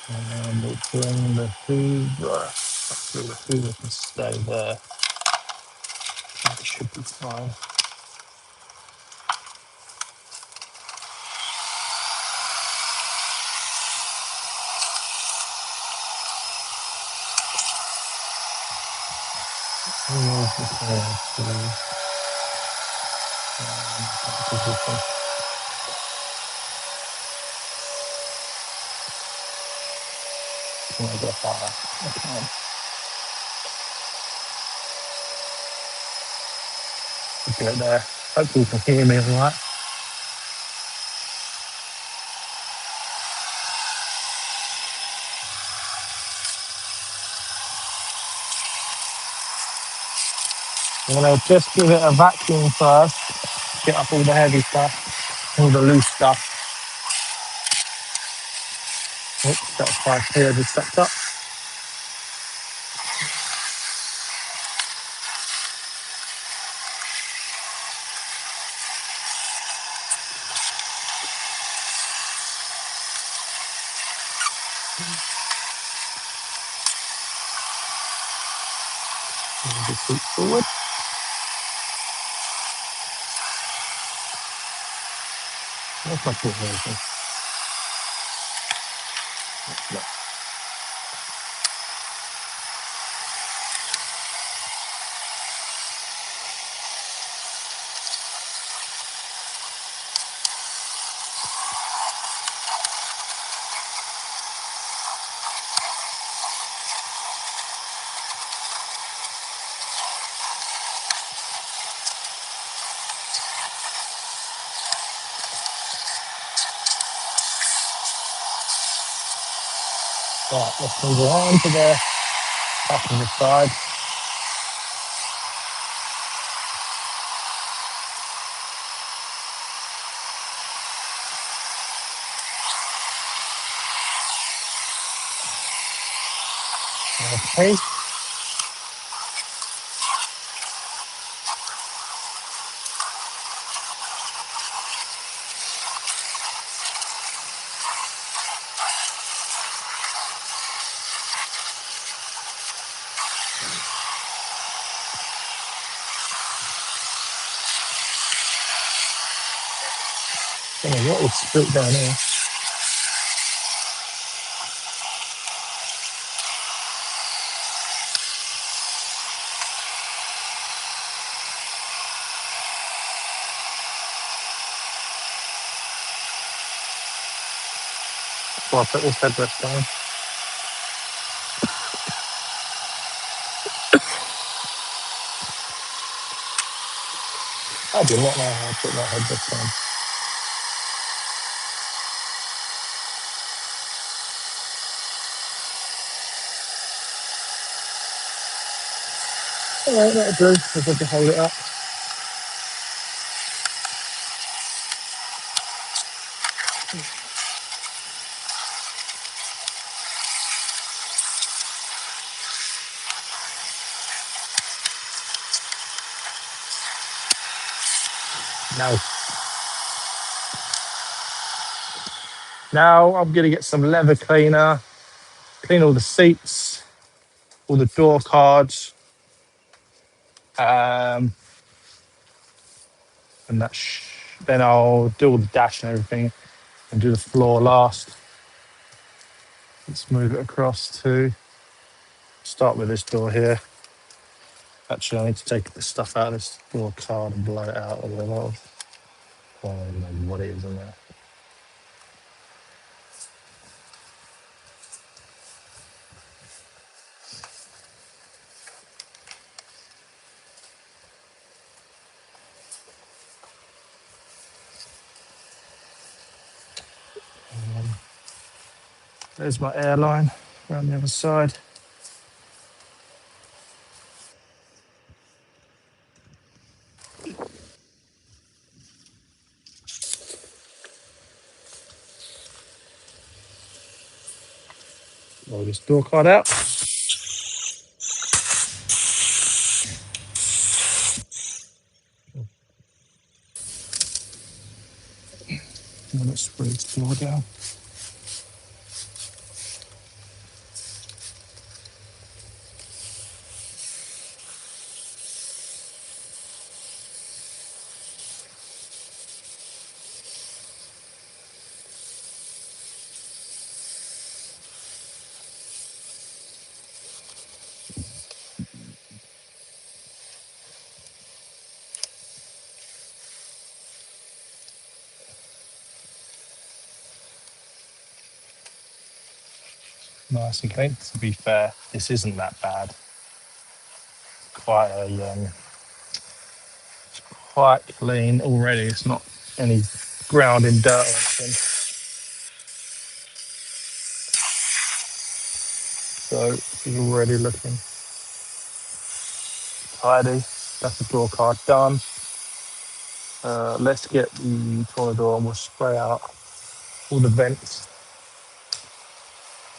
And we'll bring the hoover. Hopefully the hoover can stay there. That should be fine. Remove the hair, please. That position. Can I get higher? I can. Do it there. Hopefully you can hear me all right. I'm going to just give it a vacuum first. Get up all the heavy stuff, all the loose stuff. Oops, that's 5 just stepped up. Move the seat forward. That's my foot version. Right, let's move around to the passenger side. Okay. Oh, what is straight down here? Well, I'll put this headrest down. I do not know how to put that headrest down. All right, that'll do. If I can hold it up. Now, now I'm going to get some leather cleaner, clean all the seats, all the door cards, um, and then I'll do all the dash and everything and do the floor last. Let's move it across to start with this door here. Actually, I need to take the stuff out of this door card and blow it out a little. I don't even know what it is in there. There's my airline around the other side. Roll this door card out. And let's screw this door down. Nice and clean. To be fair, this isn't that bad. Quite quite clean already. It's not any ground in dirt or anything. So it's already looking tidy. That's the door card done. Let's get the tornado and we'll spray out all the vents.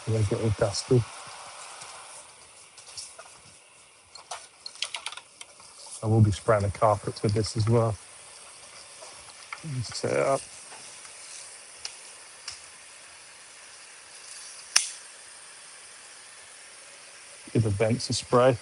They get all dusty. I will be spraying the carpets with this as well. Just set it up. Give the vents a spray.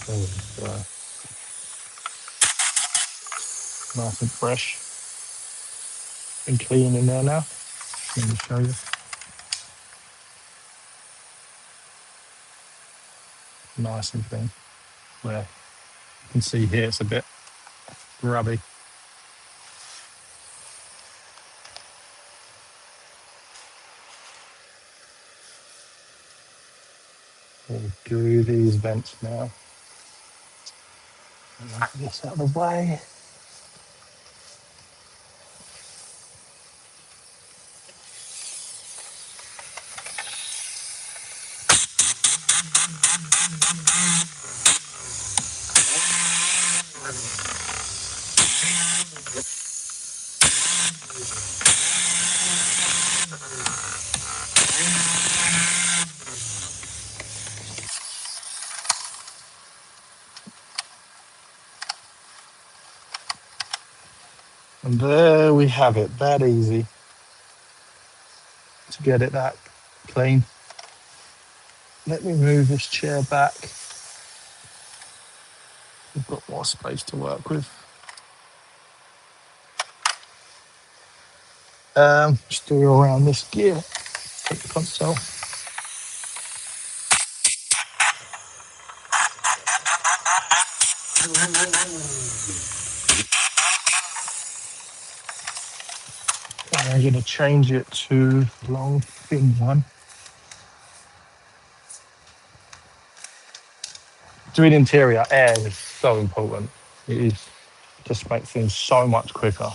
Oh, it's, nice and fresh and clean in there now. Let me show you. Nice and clean. Where you can see here it's a bit grubby. We'll do these vents now. Get this out of the way. And there we have it, that easy to get it that clean. Let me move this chair back. We've got more space to work with. Just do around this gear console. And I'm going to change it to long thin one. Doing interior air is so important. It is just makes things so much quicker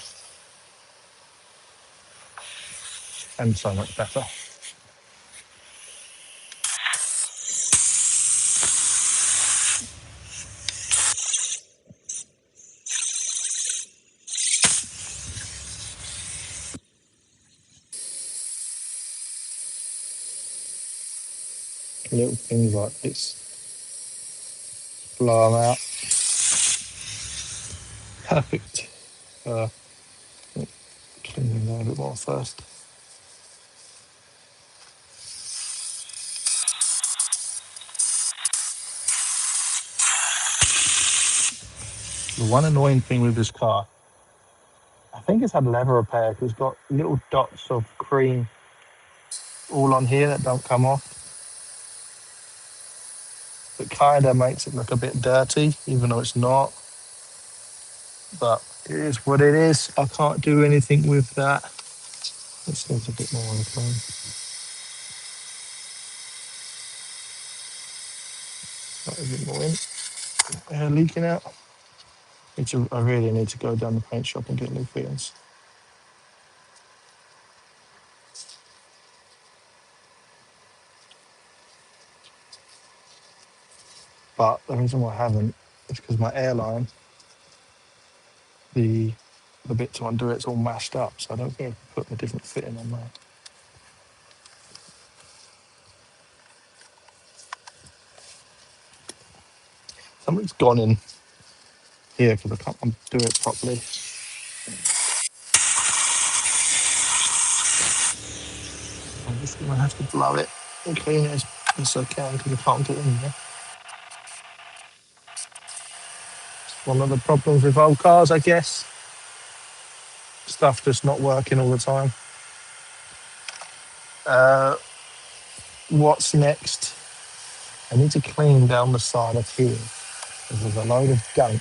and so much better. Little things like this, blow them out. Perfect. Clean them a bit more first. The one annoying thing with this car, I think it's had leather repair because it's got little dots of cream all on here that don't come off. It kind of makes it look a bit dirty, even though it's not. But it is what it is. I can't do anything with that. This needs a bit more on the phone. That is annoying. Air leaking out. I really need to go down the paint shop and get new fittings. But the reason why I haven't is because my airline, the bit to undo it's all mashed up, so I don't think I can put a different fitting on there. Something's gone in here because I can't do it properly. I'm just gonna have to blow it and clean it as best I can because I can't get in there. One of the problems with old cars, I guess. Stuff just not working all the time. What's next? I need to clean down the side of here. There's a load of gunk,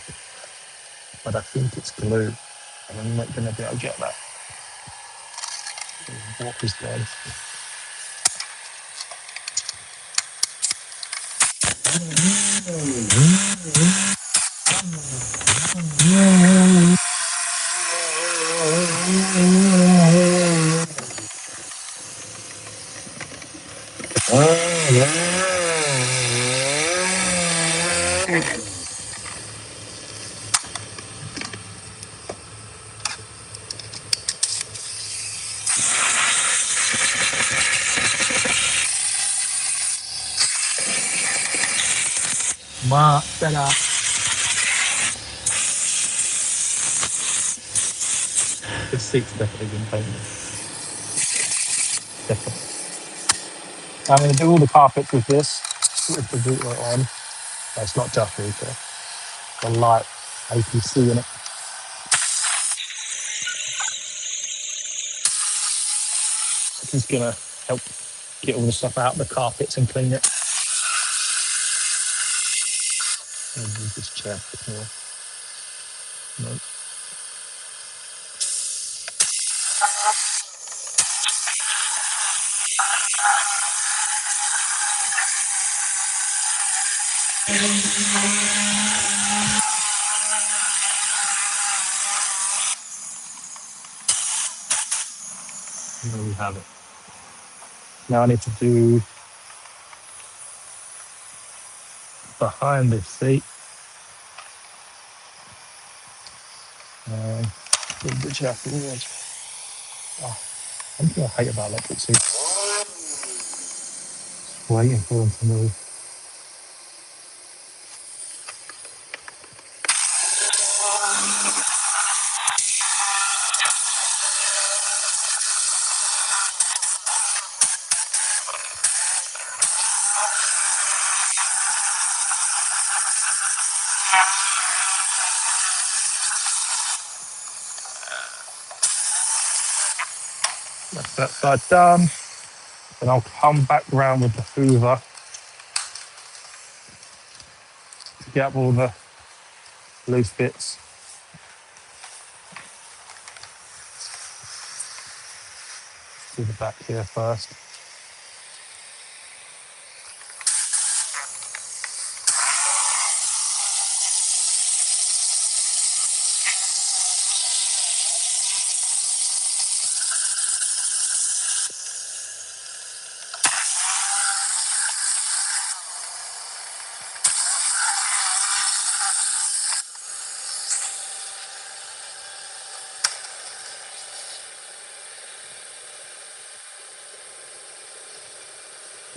but I think it's glue. And I'm not going to be able to get that. The walk is dead. Much better. seat's definitely been painted. Definitely. I'm going to do all the carpets with this, with the router on. No, it's not just router. The light APC in it. It's going to help get all the stuff out of the carpets and clean it. And we'll just check. Yeah. No. There we have it. Now I need to do behind this seat. Which afterwards. Oh, one thing I hate about electric seats. Waiting for them to move. That's that side done. Then I'll come back round with the Hoover to get up all the loose bits. Do the back here first.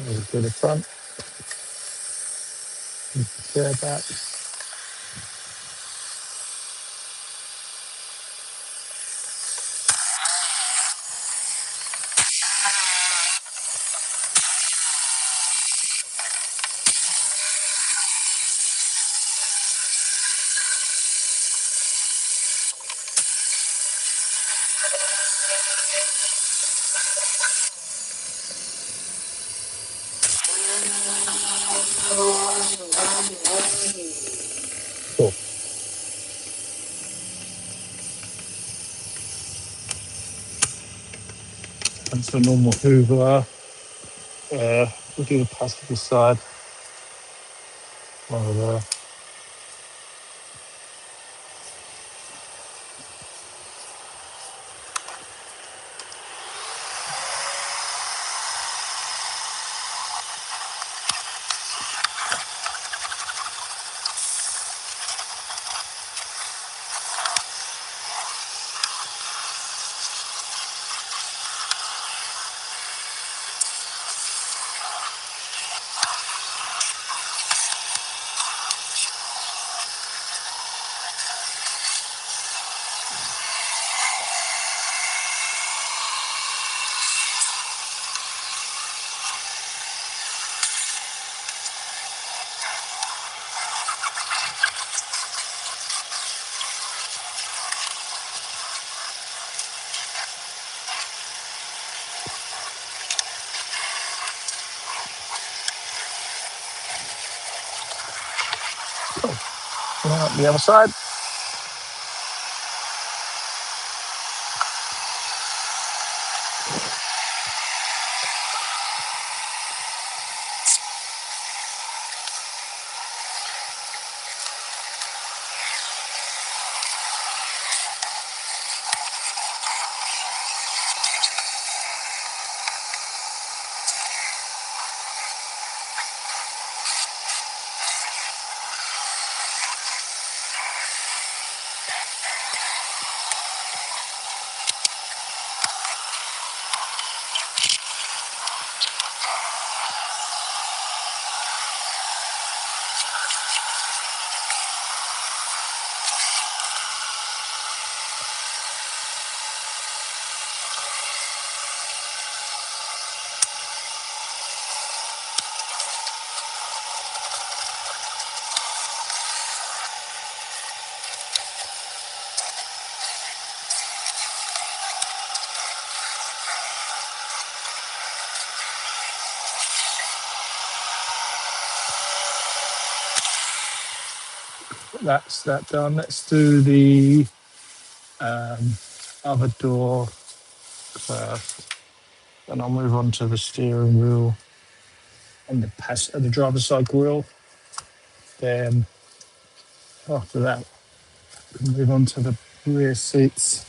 We'll do the front. Move the chair back. Cool. That's the normal Hoover. We'll do the passenger side over there. Now, the other side. That's that done. Let's do the other door first. Then I'll move on to the steering wheel and the driver's side grille. Then after that, we'll move on to the rear seats.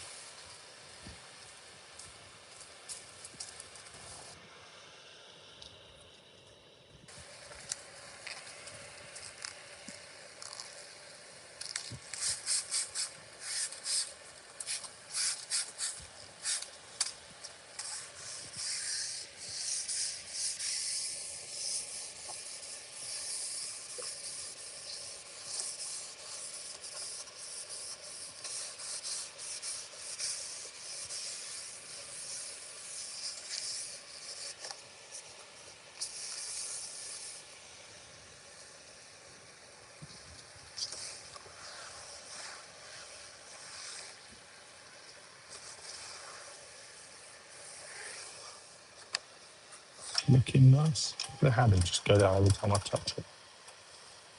Looking nice. The handle just go down every time I touch it.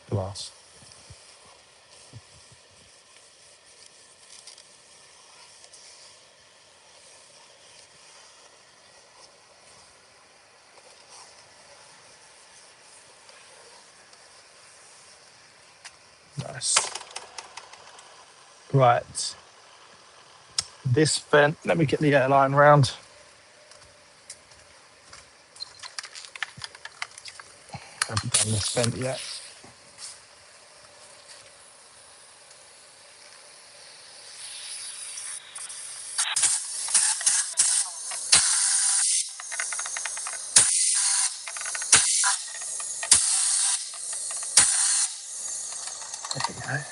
Glass. Nice. Right. This vent, let me get the airline round. Haven't done this vent yet. Okay.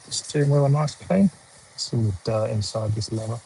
The steering wheel nice clean. See the dirt inside this leather.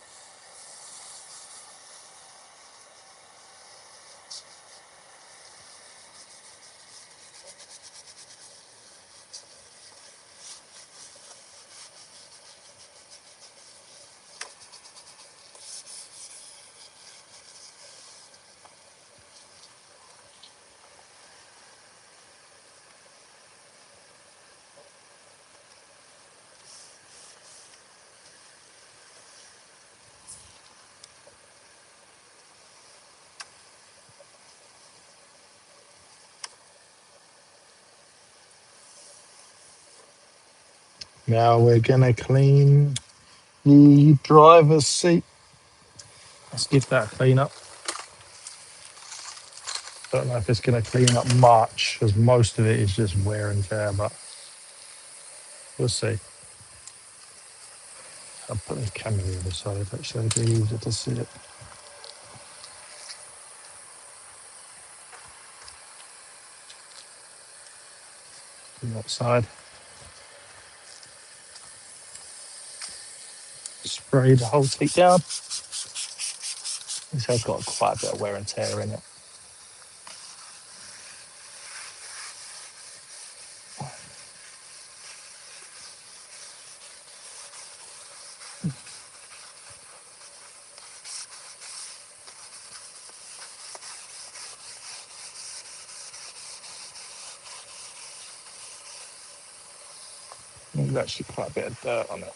Now we're gonna clean the driver's seat. Let's give that a clean up. Don't know if it's gonna clean up much, because most of it is just wear and tear, but we'll see. I'll put the camera the other side, actually, it'll be easier to see it. On that side. Spray the whole seat down. This has got quite a bit of wear and tear in it. There's actually quite a bit of dirt on it.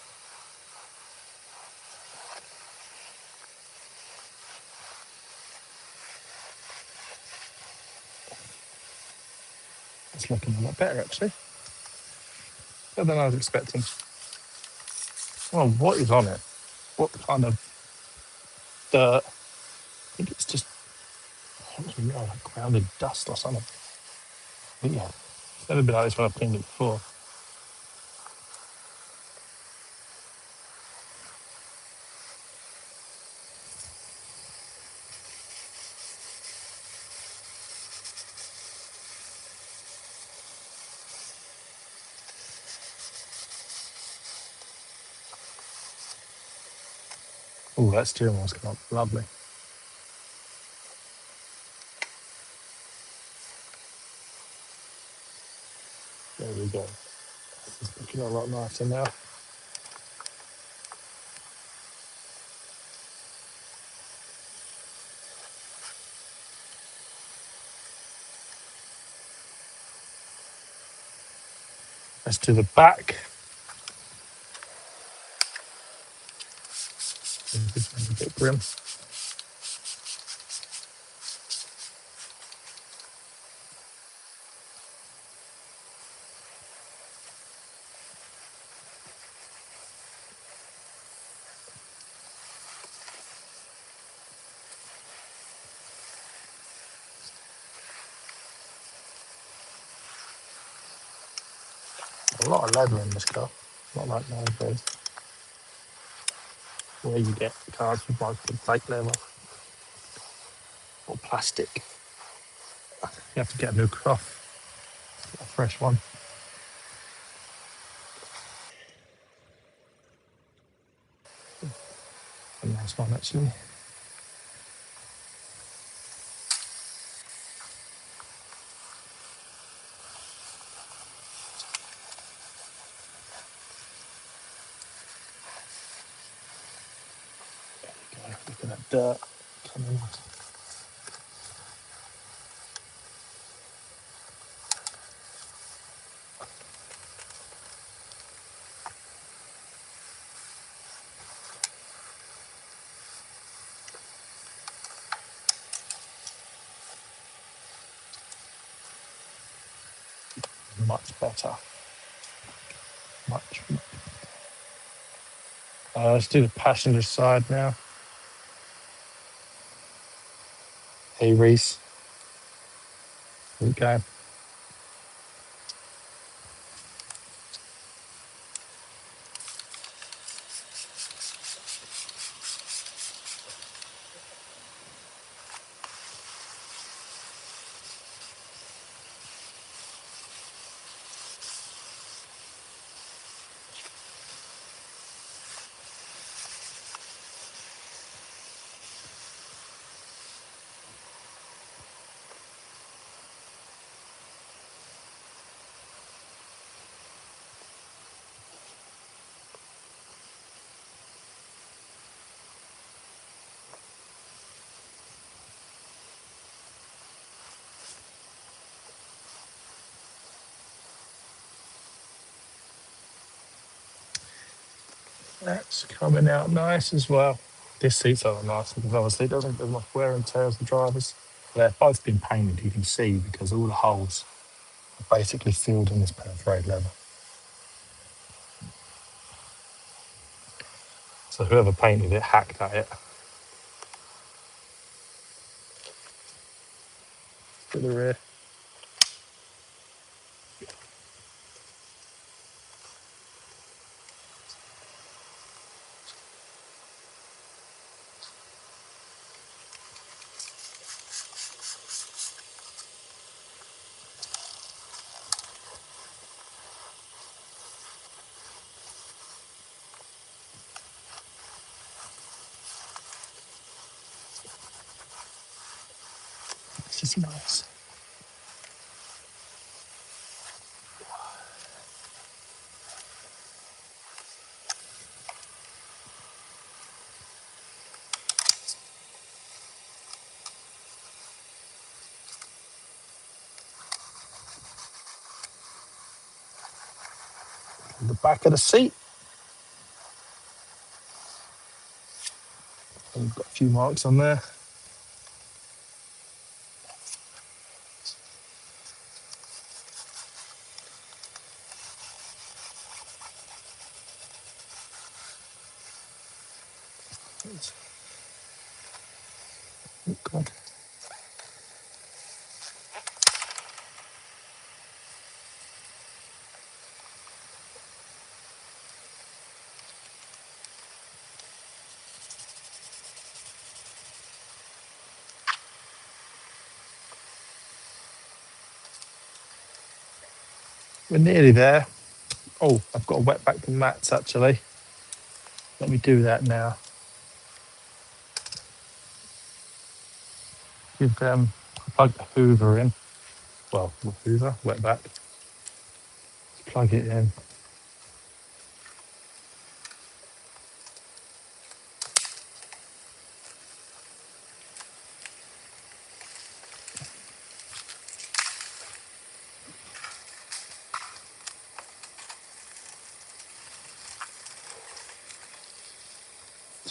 It's looking a lot better, actually. Better than I was expecting. Well, what is on it? What kind of dirt? I think it's just like grounded dust or something. But yeah, it's never been like this when I've cleaned it before. Oh, that steering wheel's come up lovely. There we go. It's looking a lot nicer now. Let's do the back. This one's a bit grim. A lot of leather in this car. Not like nowadays, where you get cars with like fake leather or plastic. You have to get a new car, a fresh one. A nice one actually. Look at that dirt coming out. Much better. Much. Let's do the passenger side now. Hey Reese, okay. That's coming out nice as well. This seat's are nice because obviously it doesn't do much wear and tear as the drivers. They've both been painted, you can see, because all the holes are basically filled in this perforated leather. So whoever painted it hacked at it. To the rear. It's just nice. The back of the seat. And we've got a few marks on there. Oh, God. We're nearly there. Oh, I've got to wet back the mats actually. Let me do that now. Give plug the Hoover in. Well, the Hoover, wet back. Plug it in.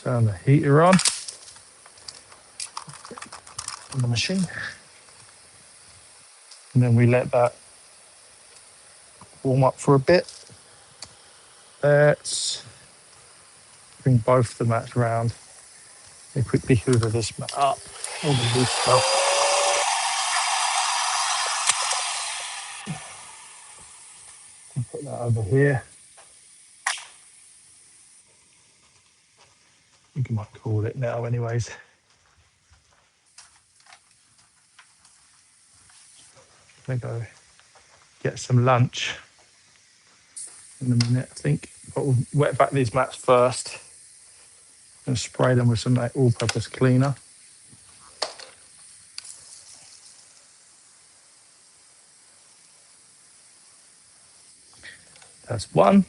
Turn the heater on the machine, and then we let that warm up for a bit. Let's bring both the mats round. They quickly hoover this mat up, all the loose stuff. And put that over here. You might call it now, anyways. I'm gonna go get some lunch in a minute, I think. But we'll wet back these mats first and spray them with some all-purpose cleaner. That's one.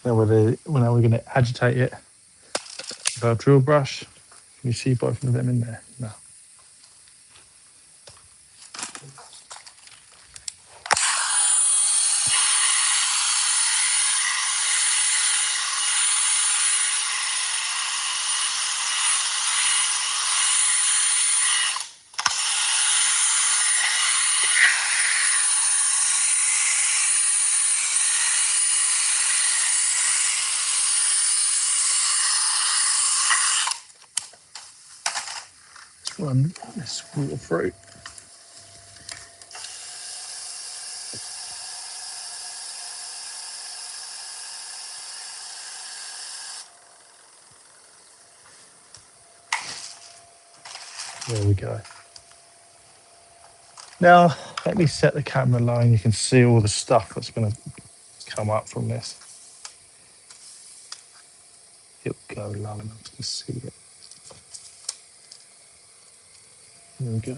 Now we're going to agitate it with our drill brush. Can you see both of them in there? No. Let's run this water through. There we go. Now, let me set the camera low and you can see all the stuff that's going to come up from this. It'll go low enough to see it. There we go.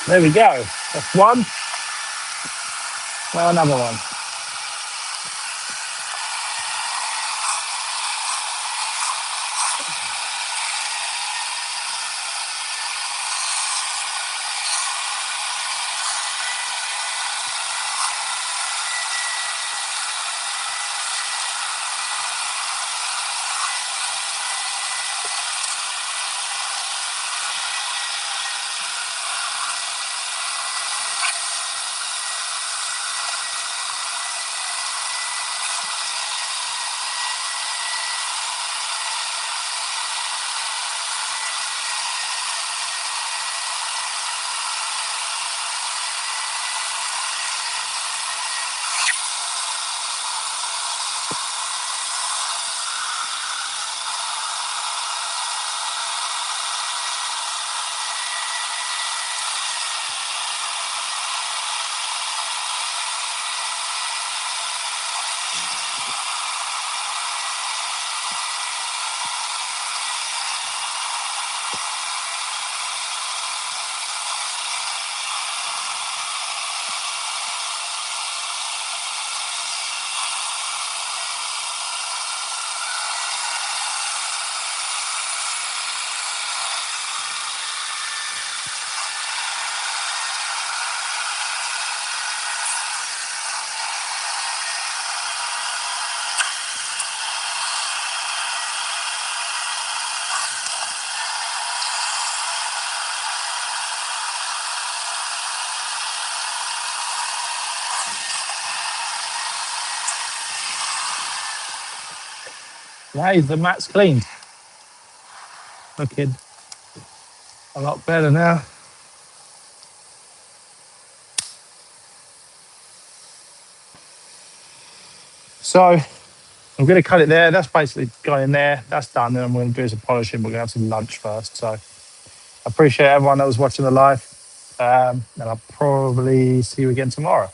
There we go. That's one. Now another one. Hey, the mat's cleaned. Looking a lot better now. So I'm going to cut it there. That's basically gone in there. That's done. Then I'm going to do some polishing. We're going to have some lunch first. So I appreciate everyone that was watching the live. And I'll probably see you again tomorrow.